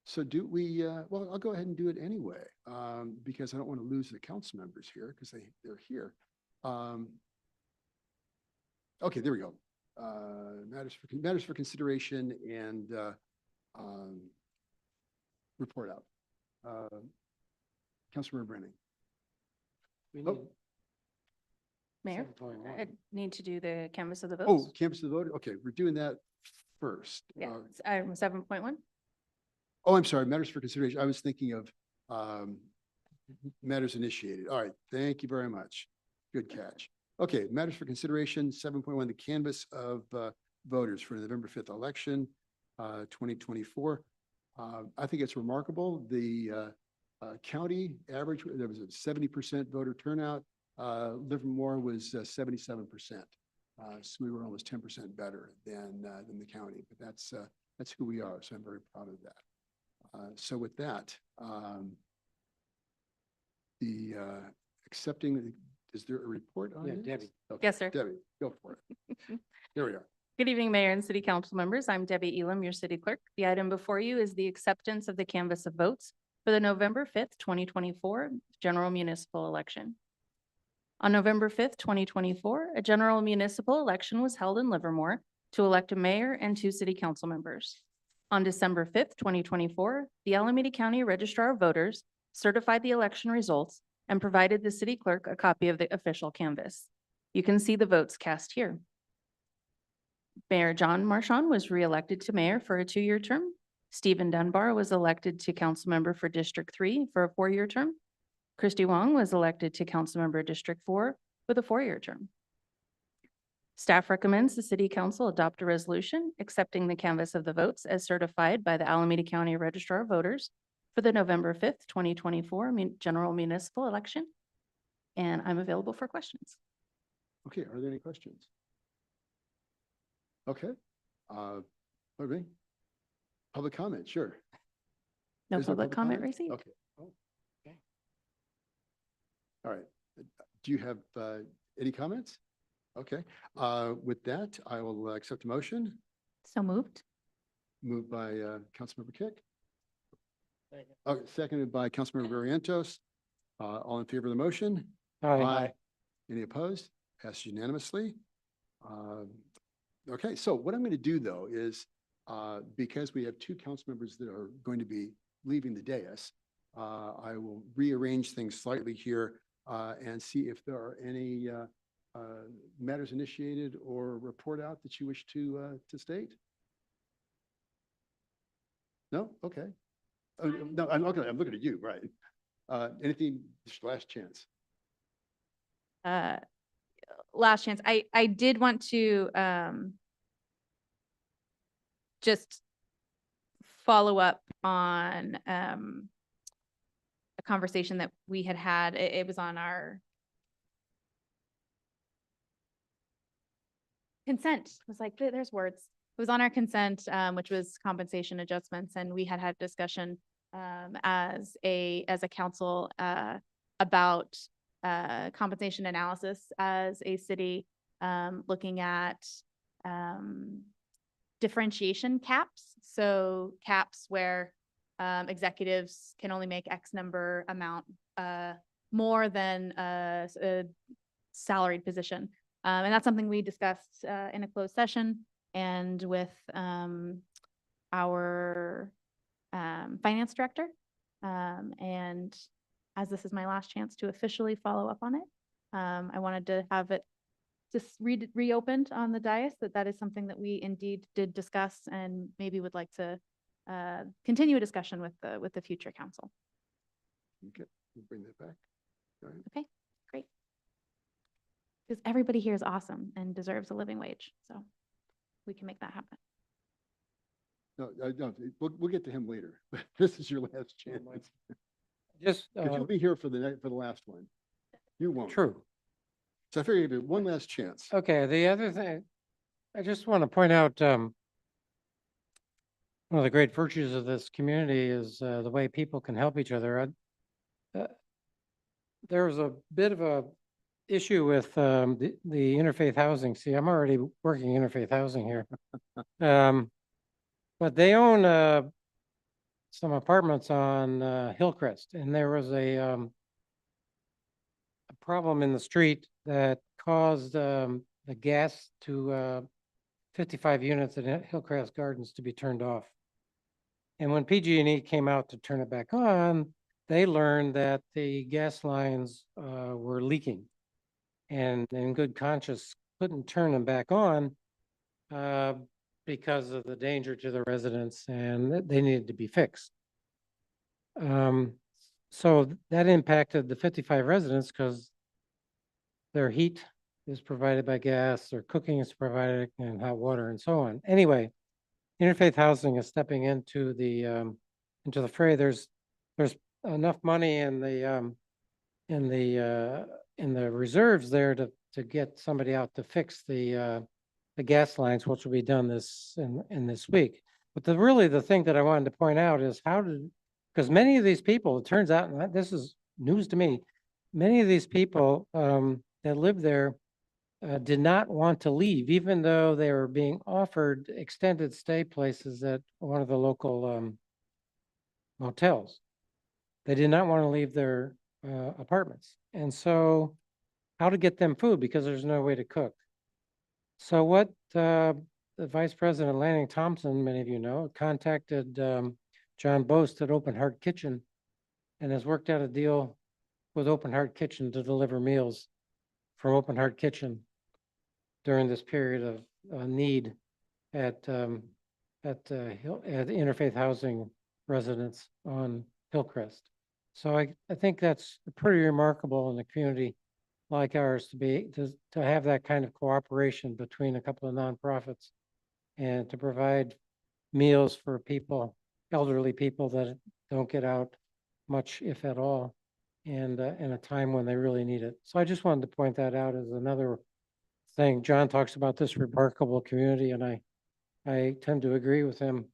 So do we, well, I'll go ahead and do it anyway, because I don't want to lose the council members here because they're here. Okay, there we go. Matters for consideration and report out. Councilmember Brennan. Oh. Mayor, I need to do the canvas of the Oh, votes. canvas of the voter. Okay, we're doing that first. Yeah, it's item 7.1. Oh, I'm sorry, matters for consideration. I was thinking of matters initiated. All right, thank you very much. Good catch. Okay, matters for consideration, 7.1, the canvas of voters for the November 5th election, 2024. I think it's remarkable. The county average, there was a 70% voter turnout. Livermore was 77%. So we were almost 10% better than the county, but that's who we are. So I'm very proud of that. So with that, accepting, is there a report on Yeah, this? Debbie. Okay, Yes, sir. Debbie, go for it. Here we are. Good evening, Mayor and City Council members. I'm Debbie Elam, your city clerk. The item before you is the acceptance of the canvas of votes for the November 5th, 2024 general municipal election. On November 5th, 2024, a general municipal election was held in Livermore to elect a mayor and 2 city council members. On December 5th, 2024, the Alameda County Registrar of Voters certified the election results and provided the city clerk a copy of the official canvass. You can see the votes cast here. Mayor John Marchand was reelected to mayor for a 2-year term. Stephen Dunbar was elected to council member for District 3 for a 4-year term. Christy Wong was elected to council member District 4 with a 4-year term. Staff recommends the city council adopt a resolution accepting the canvass of the votes as certified by the Alameda County Registrar of Voters for the November 5th, 2024 general municipal election. And I'm available for questions. Okay, are there any questions? Okay, okay. Public comment, sure. No Is there public comment received. Okay. Oh, okay. All right. Do you have any comments? Okay, with that, I will accept a motion. So moved. Moved by Councilmember Kick. Oh, seconded by Councilmember Barrientos. All in favor of the motion? Aye. Any opposed? Passed unanimously. Okay, so what I'm going to do though is, because we have 2 council members that are going to be leaving the dais, I will rearrange things slightly here and see if there are any matters initiated or report out that you wish to state? No? Okay. Oh, no, I'm looking at you, right. Anything, just last chance? Last chance. I did want to just follow up on a conversation that we had. It was on our consent. It was like, there's words. It was on our consent, which was compensation adjustments, and we had discussion as a council about compensation analysis as a city, looking at differentiation caps. So caps where executives can only make X number amount more than a salaried position. And that's something we discussed in a closed session and with our finance director. And as this is my last chance to officially follow up on it, I wanted to have it just reopened on the dais, that is something that we indeed did discuss and maybe would like to continue a discussion with the future council. Okay, we'll bring that back. All right. Okay, great. Because everybody here is awesome and deserves a living wage, so we can make that happen. No, no, we'll get to him later, but this is your last chance. Just, Because you'll be here for the last one. You won't. true. So I figured give you one last chance. Okay, the other thing, I just want to point out, one of the great virtues of this community is the way people can help each other. There was a bit of a issue with the interfaith housing. See, I'm already working interfaith housing here. But they own some apartments on Hillcrest, and there was a problem in the street that caused the gas to 55 units at Hillcrest Gardens to be turned off. And when PG&E came out to turn it back on, they learned that the gas lines were leaking, and in good conscience couldn't turn them back on because of the danger to the residents, and they needed to be fixed. So that impacted the 55 residents because their heat is provided by gas, their cooking is provided, and hot water and so on. Anyway, interfaith housing is stepping into the fray. There's enough money in the reserves there to get somebody out to fix the gas lines, which will be done in this week. But really the thing that I wanted to point out is because many of these people, it turns out, and this is news to me, many of these people that live there did not want to leave, even though they were being offered extended stay places at one of the local motels. They did not want to leave their apartments. And so how to get them food, because there's no way to cook. So what the Vice President Lanning Thompson, many of you know, contacted John Boast at Open Heart Kitchen and has worked out a deal with Open Heart Kitchen to deliver meals from Open Heart Kitchen during this period of need at Interfaith Housing residents on Hillcrest. So I think that's pretty remarkable in a community like ours to have that kind of cooperation between a couple of nonprofits and to provide meals for people, elderly people that don't get out much, if at all, and in a time when they really need it. So I just wanted to point that out as another thing. John talks about this remarkable community, and I tend to agree with him.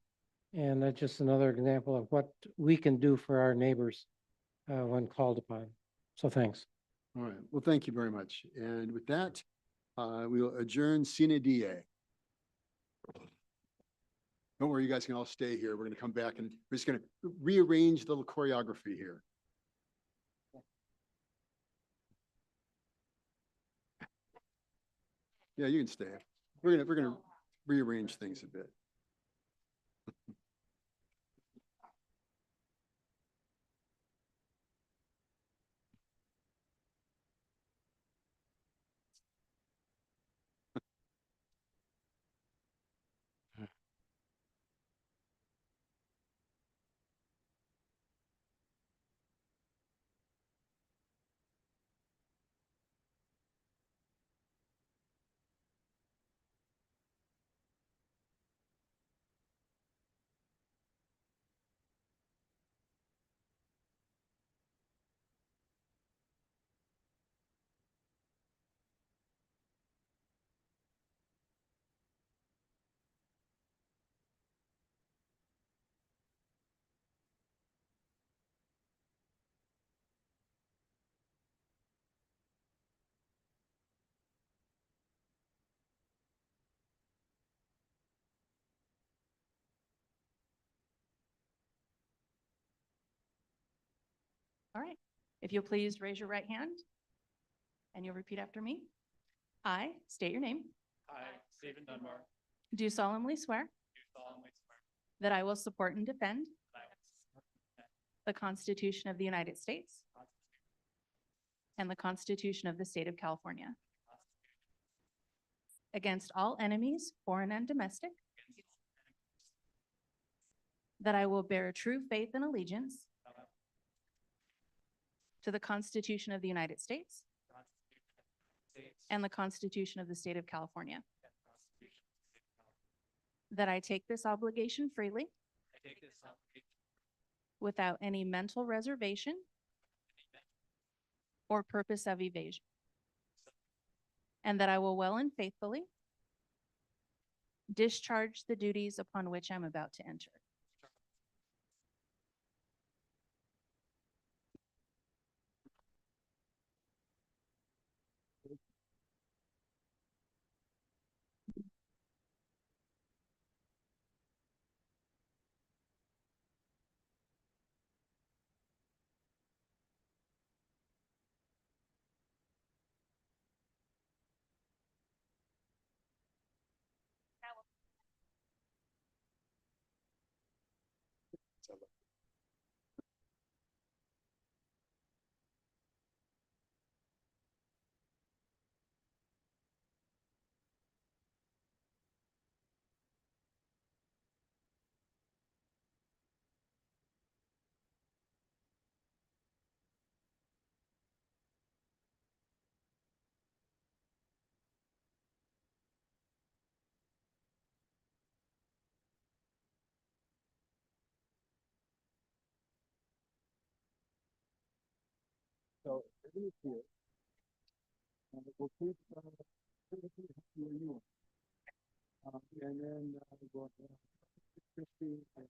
And that's just another example of what we can do for our neighbors when called upon. So thanks. All right. Well, thank you very much. And with that, we will adjourn sine die. Don't worry, you guys can all stay here. We're going to come back and we're just going to rearrange the little choreography here. Yeah, you can stay. We're gonna rearrange things a bit. All right. If you'll please raise your right hand and you'll repeat after me. I state your name. I, Stephen Dunbar, Do solemnly swear do solemnly swear that I will support and defend that I will support and defend the Constitution of the United States the Constitution and the Constitution of the State of California and the Constitution against all enemies, foreign and domestic, against all enemies, that I will bear true faith and allegiance that I will to the Constitution of the United States the Constitution of the United States and the Constitution of the State of California, and the Constitution of the State of California. that I take this obligation freely I take this obligation without any mental reservation any mental or purpose of evasion, and that I will well and faithfully discharge the duties upon which I'm about to enter. So everything is here. And we'll keep, where you are. And then we'll Christie and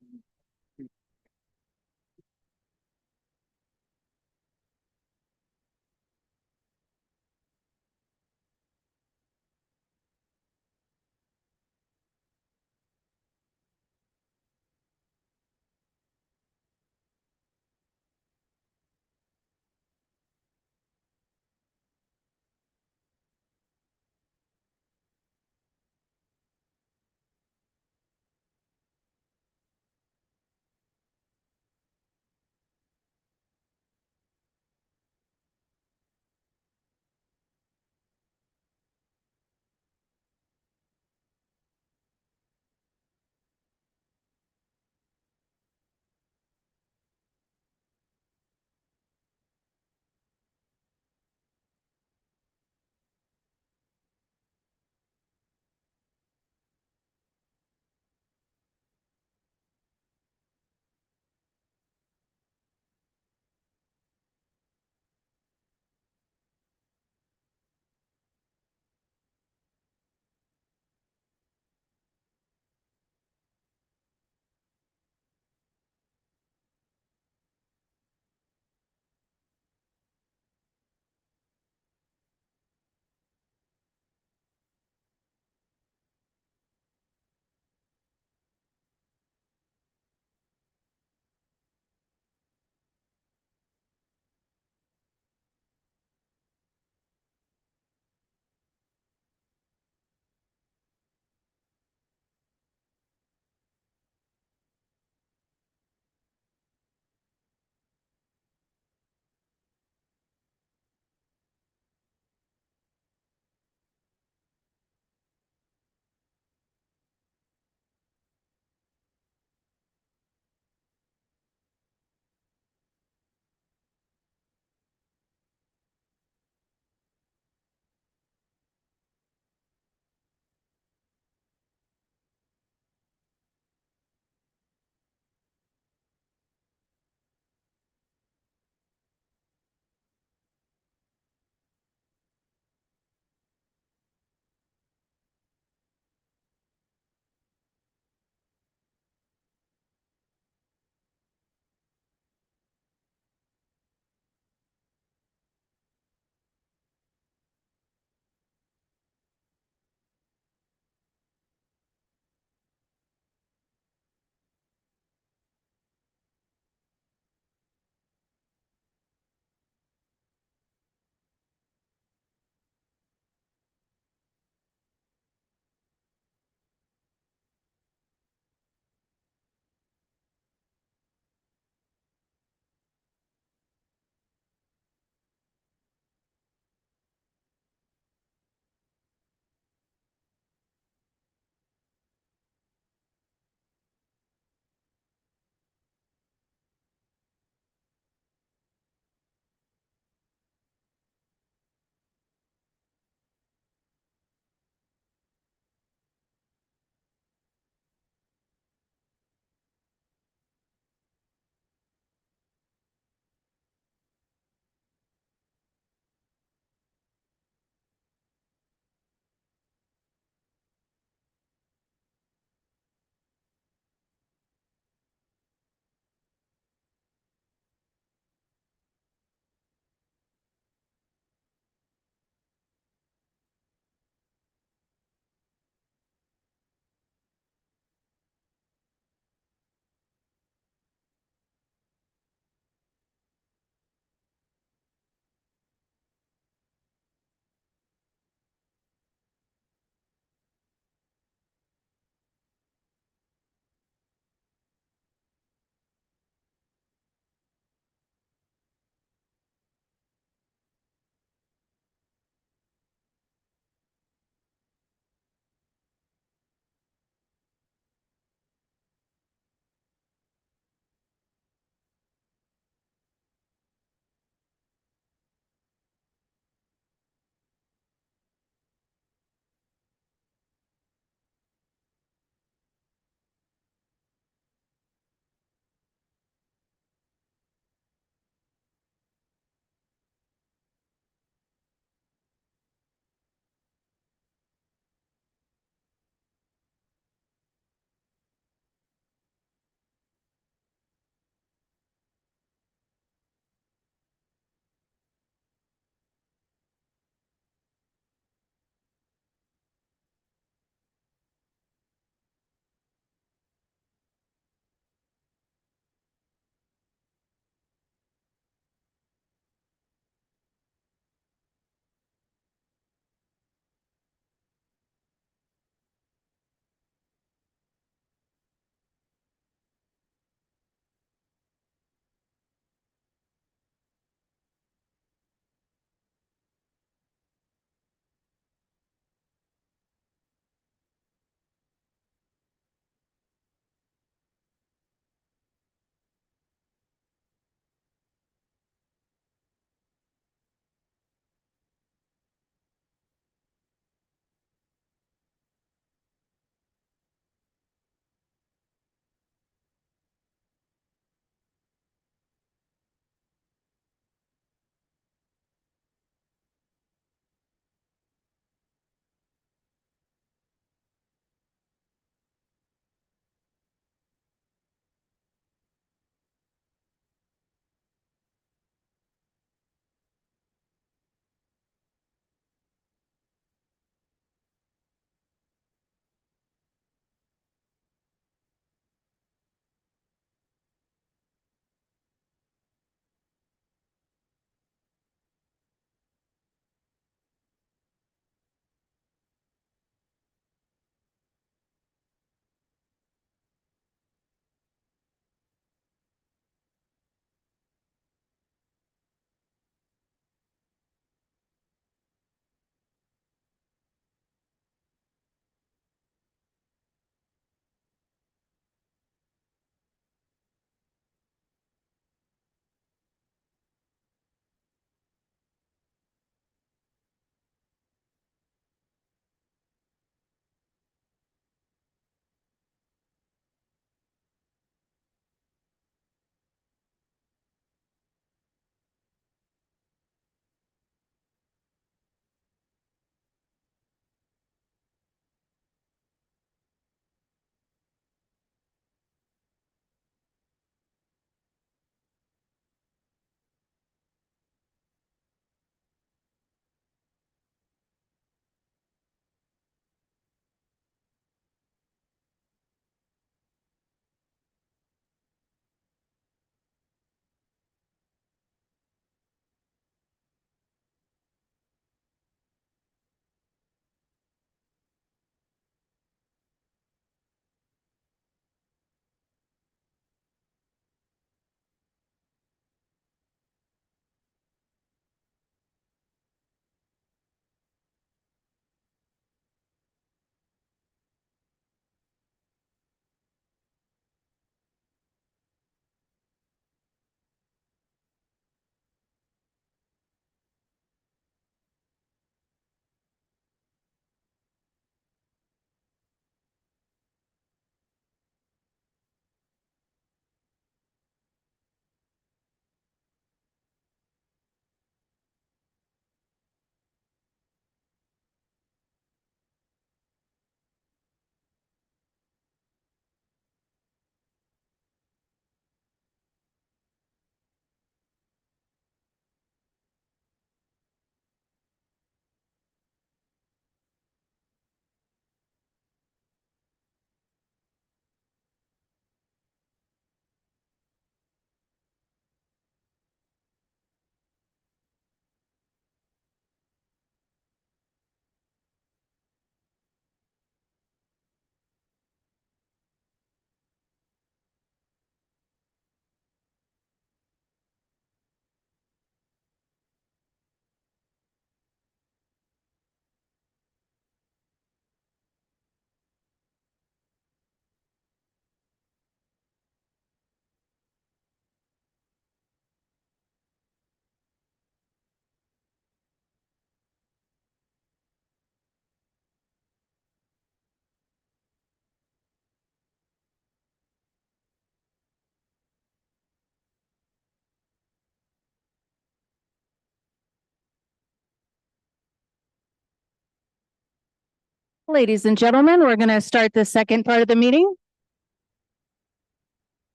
Ladies and gentlemen, we're going to start the second part of the meeting.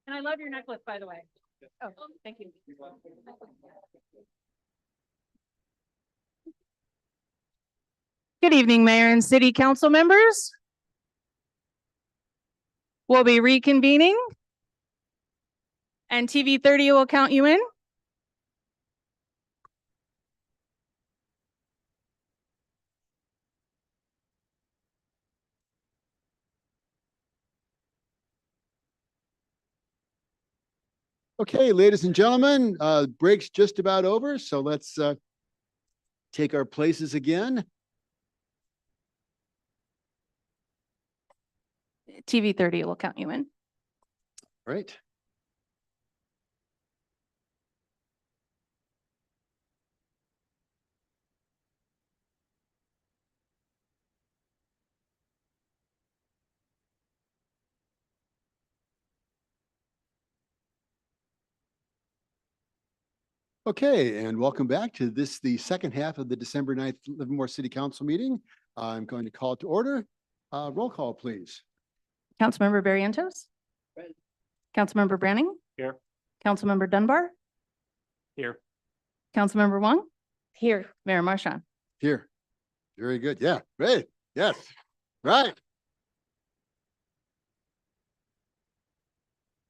And I love your necklace, by the way. Oh, thank you. Good evening, Mayor and City Council members. We'll be reconvening. And TV 30 will count you in. Okay, ladies and gentlemen, break's just about over, so let's take our places again. TV 30 will count you in. Right. Okay, and welcome back to this, the second half of the December 9th Livermore City Council meeting. I'm going to call it to order. Roll call, please. Councilmember Barrientos. Councilmember Branning. Here. Councilmember Dunbar. Here. Councilmember Wong. Here. Mayor Marchand. Here. Very good. Yeah, great. Yes, right.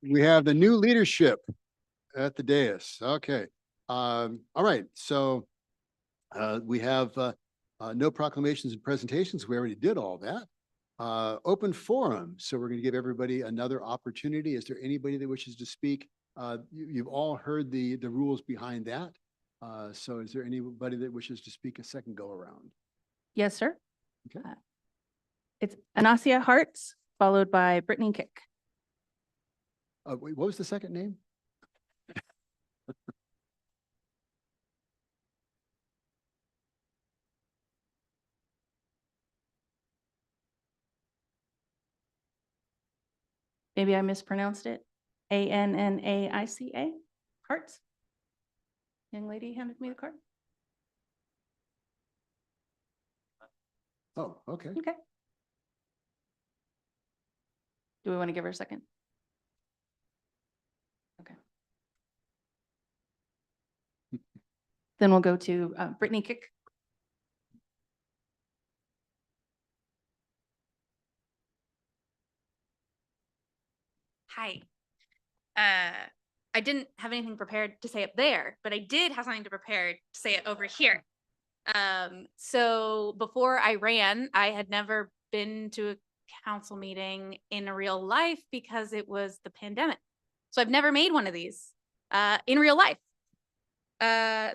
We have the new leadership at the dais. Okay. All right. So we have no proclamations and presentations. We already did all that. Open forum. So we're going to give everybody another opportunity. Is there anybody that wishes to speak? You've all heard the rules behind that. So is there anybody that wishes to speak a second go around? Yes, sir. Okay. It's Anasia Hartz, followed by Brittany Kick. Wait, what was the second name? Maybe I mispronounced it. Annaica. Hartz. Young lady handed me the card. Oh, okay. Okay. Do we want to give her a second? Okay. Then we'll go to Brittany Kick. Hi. I didn't have anything prepared to say up there, but I did have something to prepare to say it over here. So before I ran, I had never been to a council meeting in real life because it was the pandemic. So I've never made one of these in real life.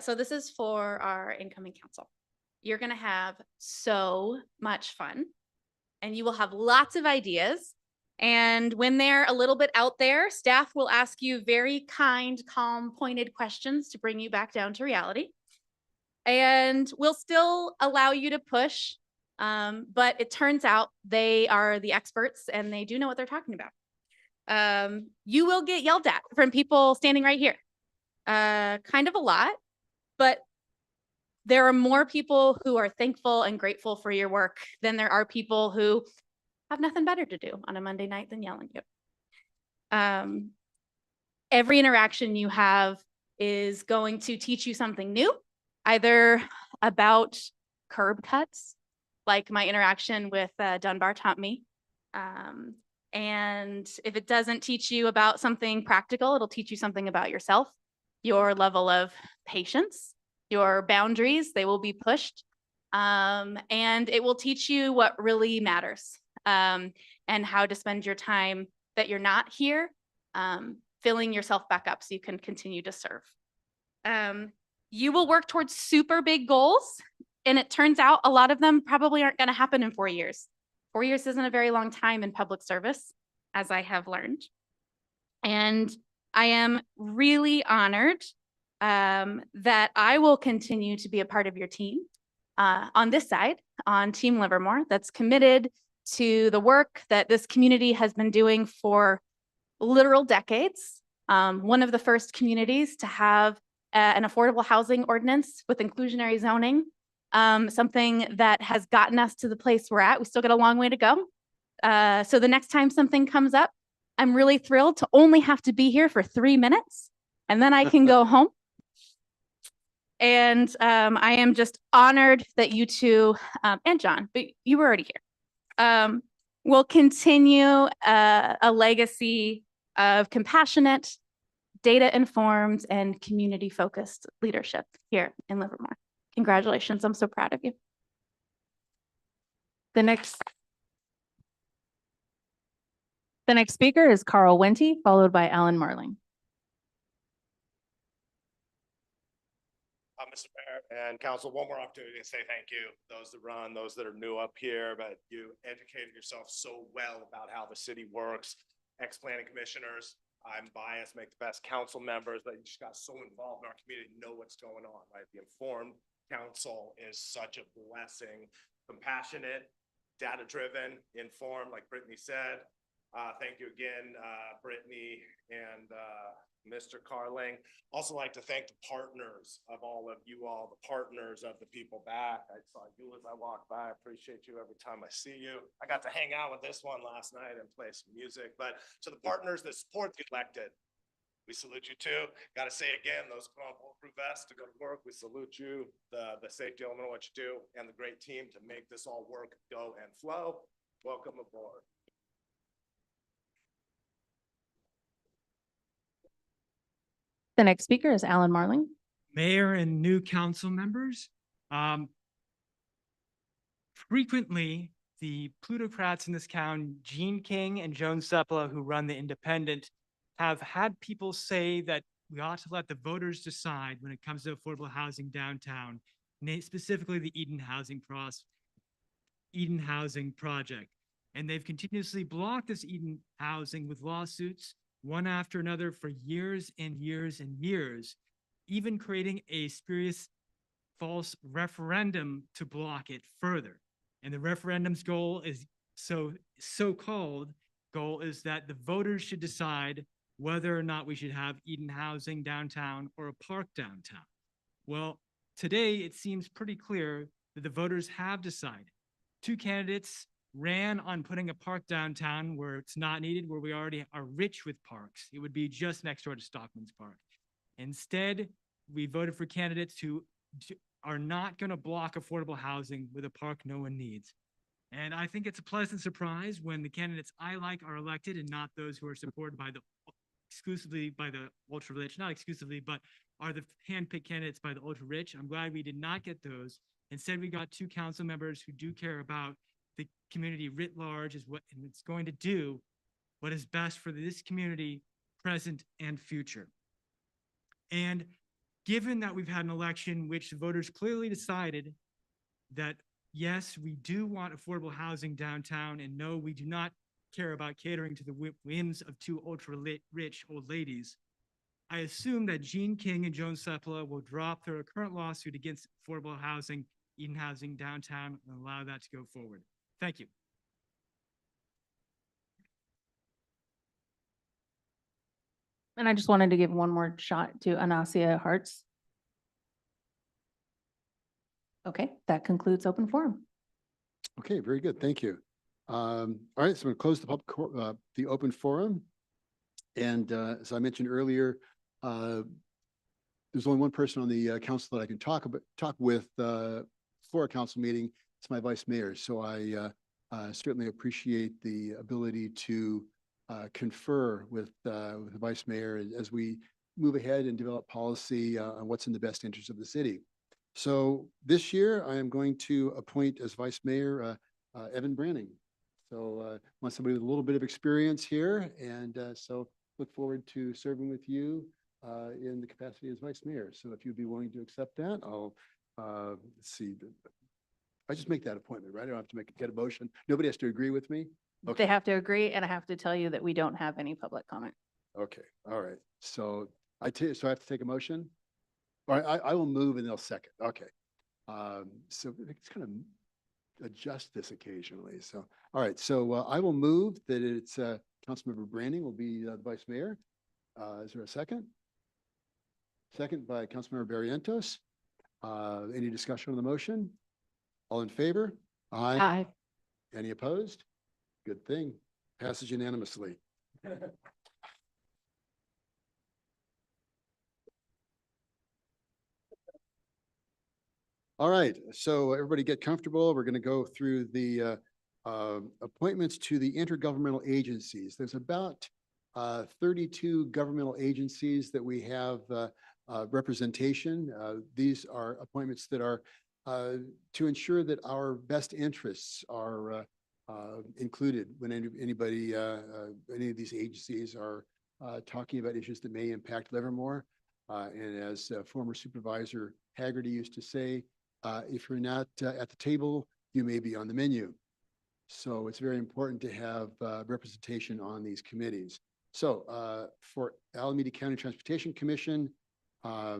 So this is for our incoming council. You're gonna have so much fun and you will have lots of ideas. And when they're a little bit out there, staff will ask you very kind, calm, pointed questions to bring you back down to reality. And we'll still allow you to push, but it turns out they are the experts and they do know what they're talking about. You will get yelled at from people standing right here. Kind of a lot, but there are more people who are thankful and grateful for your work than there are people who have nothing better to do on a Monday night than yelling at you. Every interaction you have is going to teach you something new, either about curb cuts, like my interaction with Dunbar taught me And if it doesn't teach you about something practical, it'll teach you something about yourself, your level of patience, your boundaries, they will be pushed. And it will teach you what really matters, and how to spend your time that you're not here, filling yourself back up so you can continue to serve. You will work towards super big goals, and it turns out a lot of them probably aren't going to happen in 4 years. 4 years isn't a very long time in public service, as I have learned. And I am really honored that I will continue to be a part of your team on this side, on Team Livermore, that's committed to the work that this community has been doing for literal decades. One of the first communities to have an affordable housing ordinance with inclusionary zoning, something that has gotten us to the place we're at. We still got a long way to go. So the next time something comes up, I'm really thrilled to only have to be here for 3 minutes, and then I can go home. And I am just honored that you two, and John, but you were already here, will continue a legacy of compassionate, data-informed, and community-focused leadership here in Livermore. Congratulations, I'm so proud of you. The next speaker is Carl Wente, followed by Alan Marling. Mr. Mayor and council, one more opportunity to say thank you. Those that run, those that are new up here, but you educated yourself so well about how the city works. Ex-planning commissioners, I'm biased, make the best council members, but you just got so involved in our community, know what's going on, right? The informed council is such a blessing, compassionate, data-driven, informed, like Brittany said. Thank you again, Brittany and Mr. Carling. Also like to thank the partners of all of you all, the partners of the people back. I saw you as I walked by. I appreciate you every time I see you. I got to hang out with this one last night and play some music, but to the partners that support the elected, we salute you too. Got to say again, those put on bulletproof vests to go to work. We salute you, the safety element of what you do, and the great team to make this all work, go, and flow. Welcome aboard. The next speaker is Alan Marling. Mayor and new council members. Frequently, the plutocrats in this town, Gene King and Joan Sepala, who run the Independent, have had people say that we ought to let the voters decide when it comes to affordable housing downtown, specifically the Eden Housing Project. And they've continuously blocked this Eden Housing with lawsuits, one after another, for years and years and years, even creating a spurious false referendum to block it further. And the referendum's goal is so-called goal is that the voters should decide whether or not we should have Eden Housing downtown or a park downtown. Well, today it seems pretty clear that the voters have decided. 2 candidates ran on putting a park downtown where it's not needed, where we already are rich with parks. It would be just next door to Stockman's Park. Instead, we voted for candidates who are not going to block affordable housing with a park no one needs. And I think it's a pleasant surprise when the candidates I like are elected and not those who are supported by exclusively by the ultra rich, not exclusively, but are the handpicked candidates by the ultra rich. I'm glad we did not get those. Instead, we got 2 council members who do care about the community writ large, and it's going to do what is best for this community, present and future. And given that we've had an election which the voters clearly decided that, yes, we do want affordable housing downtown, and no, we do not care about catering to the whims of 2 ultra-rich old ladies, I assume that Gene King and Joan Sepala will drop their current lawsuit against affordable housing, Eden Housing downtown, and allow that to go forward. Thank you. And I just wanted to give one more shot to Anasia Hartz. Okay, that concludes open forum. Okay, very good. Thank you. All right, so I'm going to close the open forum. And as I mentioned earlier, there's only one person on the council that I can talk with for a council meeting. It's my vice mayor. So Certainly appreciate the ability to confer with the vice mayor as we move ahead and develop policy on what's in the best interest of the city. So this year, I am going to appoint as vice mayor Evan Branning. So want somebody with a little bit of experience here, and so look forward to serving with you in the capacity as vice mayor. So if you'd be willing to accept that, I'll let's see. I just make that appointment, right? I don't have to get a motion. Nobody has to agree with me. Okay. They have to agree, and I have to tell you that we don't have any public comment. Okay, all right. So so I have to take a motion? All right, I will move and they'll second. Okay. So it's kind of adjust this occasionally. So, all right. So I will move that it's Councilmember Branning will be the vice mayor. Is there a second? Second by Councilmember Barrientos. Any discussion on the motion? All in favor? Aye. Aye. Any opposed? Good thing. Passes unanimously. All right, so everybody get comfortable. We're going to go through the appointments to the intergovernmental agencies. There's about 32 governmental agencies that we have representation. These are appointments that are to ensure that our best interests are included when anybody, any of these agencies are talking about issues that may impact Livermore. And as former Supervisor Haggerty used to say, if you're not at the table, you may be on the menu. So it's very important to have representation on these committees. So for Alameda County Transportation Commission, I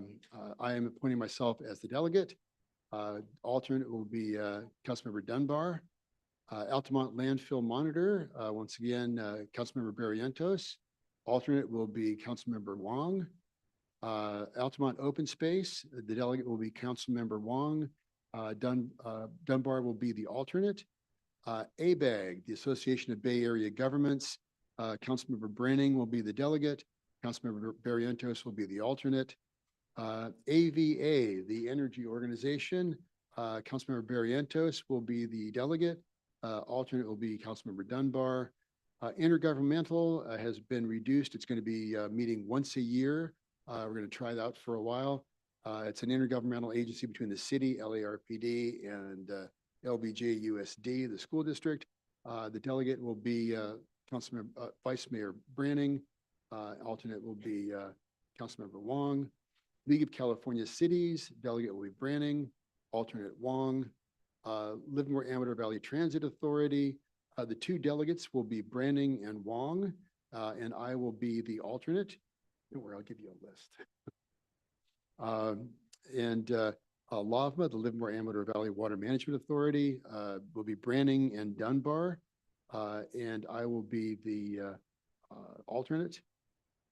am appointing myself as the delegate. Alternate will be Councilmember Dunbar. Altamont Landfill Monitor, once again, Councilmember Barrientos. Alternate will be Councilmember Wong. Altamont Open Space, the delegate will be Councilmember Wong. Dunbar will be the alternate. ABAG, the Association of Bay Area Governments, Councilmember Branning will be the delegate. Councilmember Barrientos will be the alternate. AVA, the Energy Organization, Councilmember Barrientos will be the delegate. Alternate will be Councilmember Dunbar. Intergovernmental has been reduced. It's going to be meeting once a year. We're going to try that out for a while. It's an intergovernmental agency between the city, LARPD, and LBJ USD, the school district. The delegate will be Vice Mayor Branning. Alternate will be Councilmember Wong. League of California Cities, delegate will be Branning. Alternate Wong. Livermore Amador Valley Transit Authority. The two delegates will be Branning and Wong, and I will be the alternate. Don't worry, I'll give you a list. LAVMA, the Livermore Amador Valley Water Management Authority, will be Branning and Dunbar, and I will be the alternate.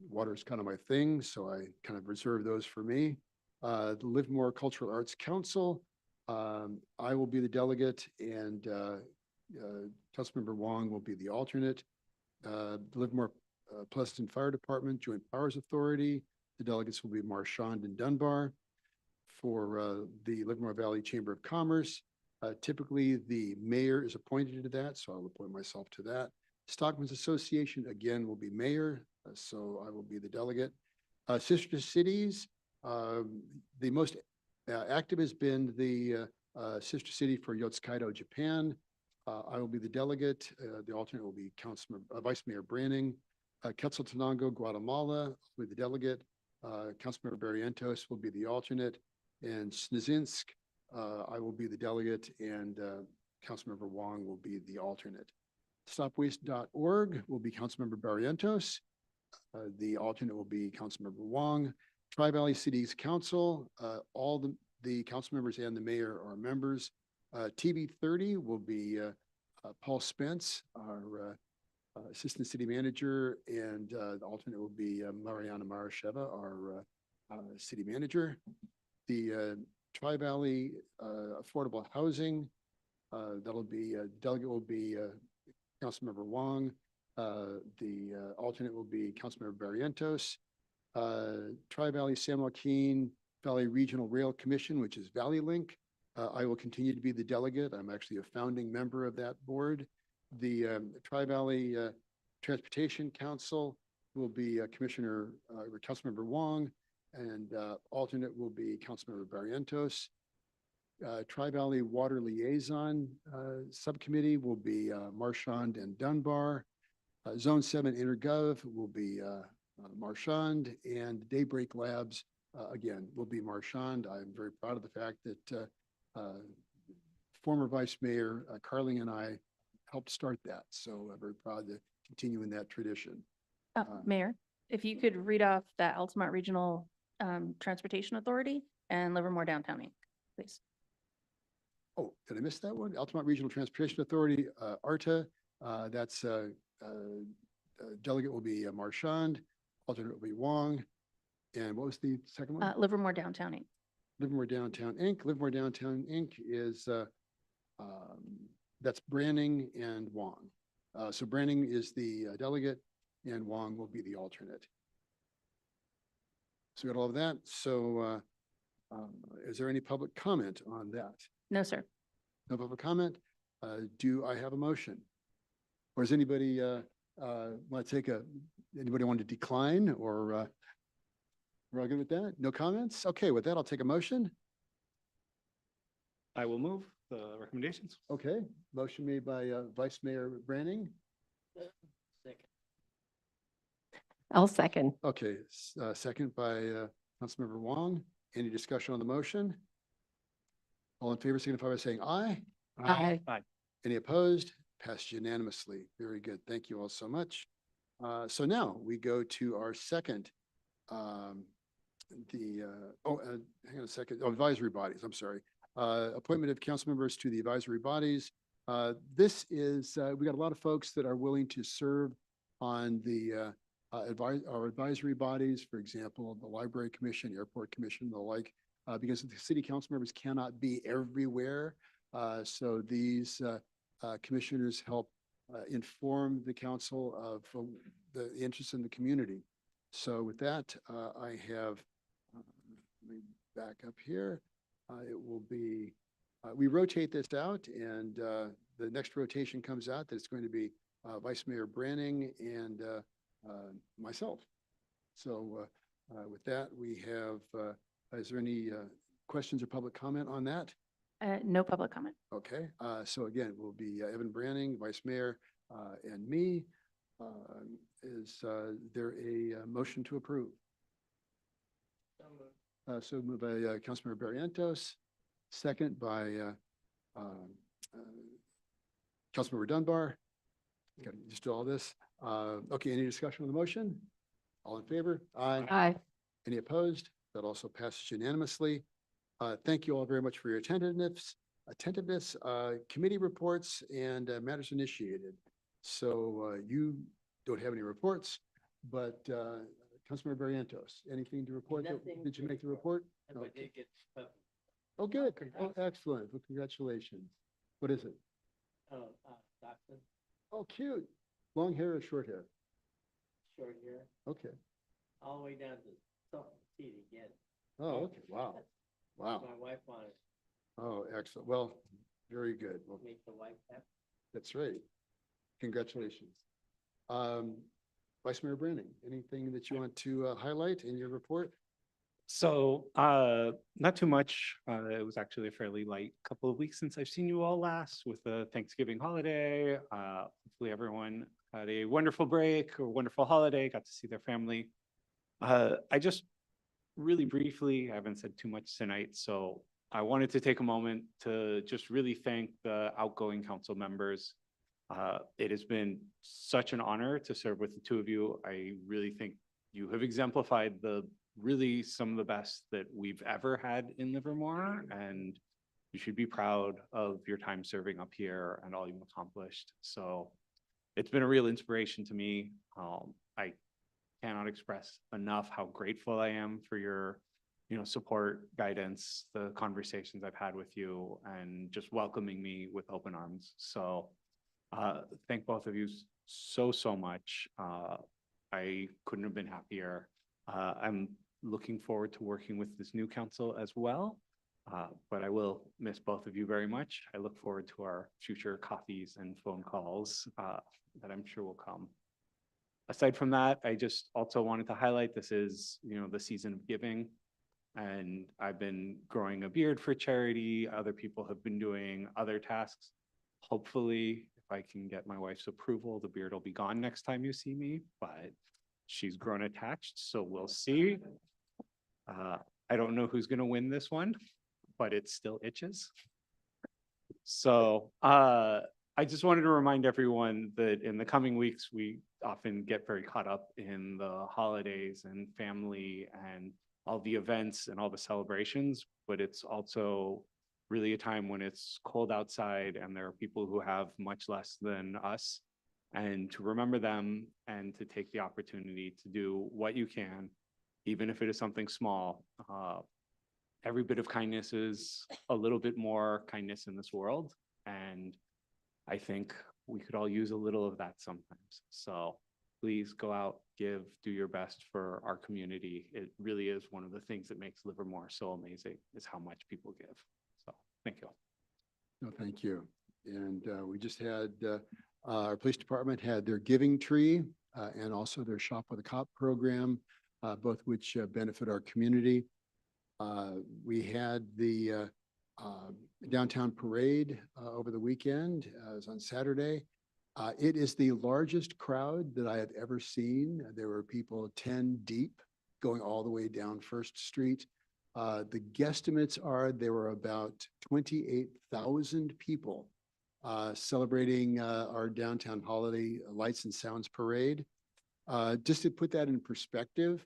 Water is kind of my thing, so I kind of reserve those for me. The Livermore Cultural Arts Council, I will be the delegate, and Councilmember Wong will be the alternate. The Livermore Pleasanton Fire Department Joint Powers Authority, the delegates will be Marchand and Dunbar. For the Livermore Valley Chamber of Commerce, typically the mayor is appointed to that, so I'll appoint myself to that. Stockman's Association, again, will be mayor, so I will be the delegate. Sister cities, the most active has been the sister city for Yotsukaido, Japan. I will be the delegate. The alternate will be Vice Mayor Branning. Quetzaltenango, Guatemala, will be the delegate. Councilmember Barrientos will be the alternate. And Snezinsk, I will be the delegate, and Councilmember Wong will be the alternate. Stopwaste.org will be Councilmember Barrientos. The alternate will be Councilmember Wong. Tri-Valley Cities Council, all the council members and the mayor are members. TB30 will be Paul Spence, our assistant city manager, and the alternate will be Mariana Marasheva, our city manager. The Tri-Valley Affordable Housing, that'll be, delegate will be Councilmember Wong. The alternate will be Councilmember Barrientos. Tri-Valley San Joaquin Valley Regional Rail Commission, which is Valley Link. I will continue to be the delegate. I'm actually a founding member of that board. The Tri-Valley Transportation Council will be Commissioner, or Councilmember Wong, and alternate will be Councilmember Barrientos. Tri-Valley Water Liaison Subcommittee will be Marchand and Dunbar. Zone 7 Intergov will be Marchand, and Daybreak Labs, again, will be Marchand. I'm very proud of the fact that former Vice Mayor Carling and I helped start that. So I'm very proud to continue in that tradition. Mayor, if you could read off that Altamont Regional Transportation Authority and Livermore Downtown Inc., please. Oh, did I miss that one? Altamont Regional Transportation Authority, ARTA, that's delegate will be Marchand, alternate will be Wong. And what was the second one? Livermore Downtown Inc. Livermore Downtown Inc. Livermore Downtown Inc. is, that's Branning and Wong. So Branning is the delegate and Wong will be the alternate. So we got all of that. So is there any public comment on that? No, sir. No public comment? Do I have a motion? Or does anybody want to take anybody want to decline or we're all good with that? No comments? Okay, with that, I'll take a motion. I will move the recommendations. Okay, motion made by Vice Mayor Branning. I'll second. Okay, second by Councilmember Wong. Any discussion on the motion? All in favor, signify by saying aye. Aye. Aye. Any opposed? Passed unanimously. Very good. Thank you all so much. So now we go to our second, hang on a second, advisory bodies, I'm sorry. Appointment of council members to the advisory bodies. This is, we got a lot of folks that are willing to serve on the our advisory bodies, for example, the Library Commission, Airport Commission, the like, because the city council members cannot be everywhere. So these commissioners help inform the council of the interest in the community. So with that, I have, let me back up here. It will be, we rotate this out and the next rotation comes out that it's going to be Vice Mayor Branning and myself. So with that, we have, is there any questions or public comment on that? No public comment. Okay, so again, we'll be Evan Branning, Vice Mayor, and me. Is there a motion to approve? So moved by Councilmember Barrientos, second by Councilmember Dunbar. Got to just do all this. Okay, any discussion on the motion? All in favor? Aye. Aye. Any opposed? That also passes unanimously. Thank you all very much for your attentiveness, committee reports and matters initiated. So you don't have any reports, but Councilmember Barrientos, anything to report? Did you make the report? Okay. Oh, good. Oh, excellent. Well, congratulations. What is it? Oh, cute. Long hair or short hair? Short hair, Okay. all the way down to something feet again. Oh, okay. Wow. Wow. My wife wanted Oh, excellent. Well, very good. Well, to make the wife happy. that's right. Congratulations. Vice Mayor Branning, anything that you want to highlight in your report? So, not too much. It was actually a fairly light couple of weeks since I've seen you all last with the Thanksgiving holiday. Hopefully everyone had a wonderful break or wonderful holiday, got to see their family. I just really briefly, I haven't said too much tonight, so I wanted to take a moment to just really thank the outgoing council members. It has been such an honor to serve with the two of you. I really think you have exemplified really some of the best that we've ever had in Livermore, and you should be proud of your time serving up here and all you've accomplished. So it's been a real inspiration to me. I cannot express enough how grateful I am for your, support, guidance, the conversations I've had with you, and just welcoming me with open arms. So thank both of you so much. I couldn't have been happier. I'm looking forward to working with this new council as well. But I will miss both of you very much. I look forward to our future coffees and phone calls that I'm sure will come. Aside from that, I just also wanted to highlight this is, the season of giving. And I've been growing a beard for charity. Other people have been doing other tasks. Hopefully, if I can get my wife's approval, the beard will be gone next time you see me, but she's grown attached, so we'll see. I don't know who's gonna win this one, but it still itches. So I just wanted to remind everyone that in the coming weeks, we often get very caught up in the holidays and family and all the events and all the celebrations, but it's also really a time when it's cold outside and there are people who have much less than us. And to remember them and to take the opportunity to do what you can, even if it is something small. Every bit of kindness is a little bit more kindness in this world. And I think we could all use a little of that sometimes. So please go out, give, do your best for our community. It really is one of the things that makes Livermore so amazing is how much people give. So thank you. No, thank you. And we just had, our police department had their giving tree and also their Shop with a Cop program, both which benefit our community. We had the downtown parade over the weekend. It was on Saturday. It is the largest crowd that I have ever seen. There were people 10 deep going all the way down First Street. The guesstimates are there were about 28,000 people celebrating our downtown holiday lights and sounds parade. Just to put that in perspective,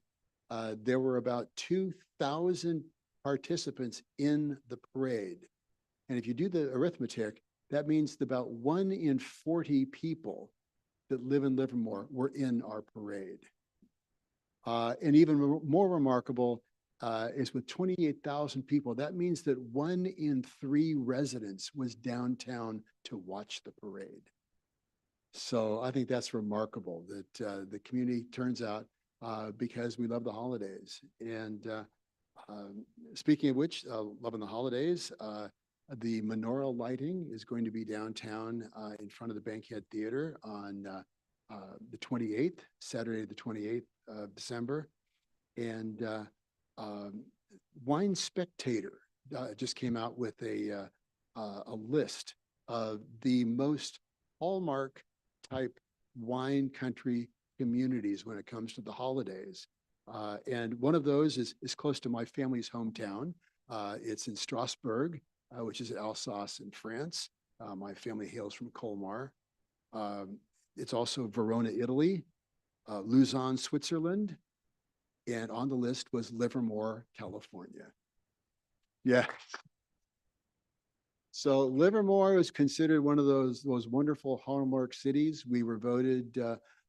there were about 2,000 participants in the parade. And if you do the arithmetic, that means about 1 in 40 people that live in Livermore were in our parade. And even more remarkable is with 28,000 people, that means that 1 in 3 residents was downtown to watch the parade. So I think that's remarkable that the community turns out because we love the holidays. And speaking of which, loving the holidays, the menorah lighting is going to be downtown in front of the Bankhead Theater on the 28th, Saturday, the 28th of December. And Wine Spectator just came out with a list of the most hallmark type wine country communities when it comes to the holidays. And one of those is close to my family's hometown. It's in Strasbourg, which is Alsace in France. My family hails from Colmar. It's also Verona, Italy, Luzon, Switzerland, and on the list was Livermore, California. Yeah. So Livermore is considered one of those wonderful hallmark cities. We were voted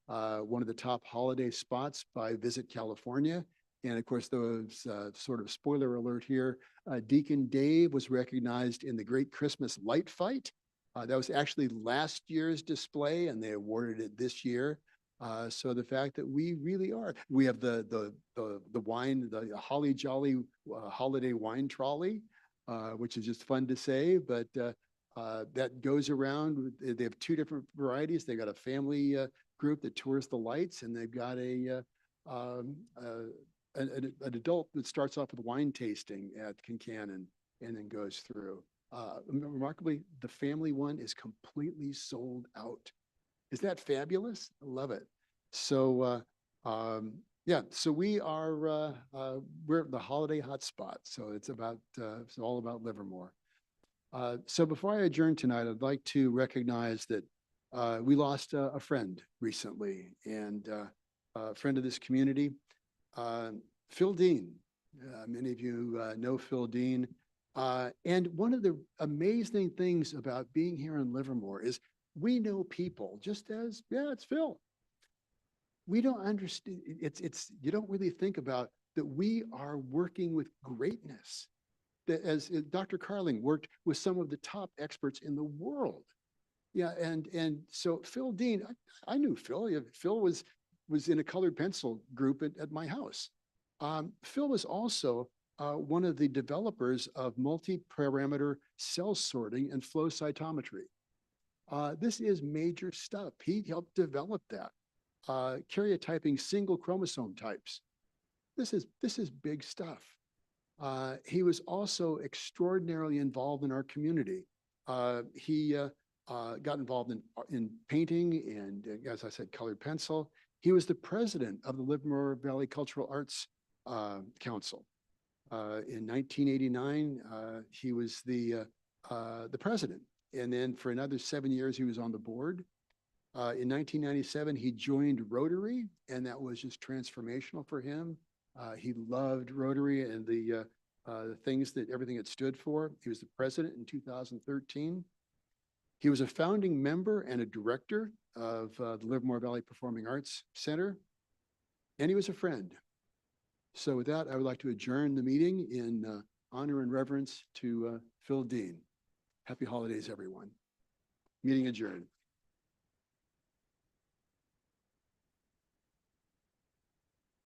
one of the top holiday spots by Visit California. And of course, those sort of spoiler alert here, Deacon Dave was recognized in the Great Christmas Light Fight. That was actually last year's display and they awarded it this year. So the fact that we really are, we have the wine, the Holly Jolly holiday wine trolley, which is just fun to say, but that goes around. They have 2 different varieties. They got a family group that tours the lights, and they've got an adult that starts off with wine tasting at Kincannon and then goes through. Remarkably, the family one is completely sold out. Is that fabulous? I love it. So yeah, so we are we're the holiday hotspot. So it's all about Livermore. So before I adjourn tonight, I'd like to recognize that we lost a friend recently, and a friend of this community, Phil Dean. Many of you know Phil Dean. And one of the amazing things about being here in Livermore is we know people just as, yeah, it's Phil. We don't understand, you don't really think about that we are working with greatness. That as Dr. Carling worked with some of the top experts in the world. Yeah, and so Phil Dean, I knew Phil. Phil was in a colored pencil group at my house. Phil was also one of the developers of multi-parameter cell sorting and flow cytometry. This is major stuff. He helped develop that. Karyotyping single chromosome types. This is big stuff. He was also extraordinarily involved in our community. He got involved in painting and, as I said, colored pencil. He was the president of the Livermore Valley Cultural Arts Council. In 1989, he was the president. And then for another 7 years, he was on the board. In 1997, he joined Rotary, and that was just transformational for him. He loved Rotary and the things that everything it stood for. He was the president in 2013. He was a founding member and a director of the Livermore Valley Performing Arts Center, and he was a friend. So with that, I would like to adjourn the meeting in honor and reverence to Phil Dean. Happy holidays, everyone. Meeting adjourned.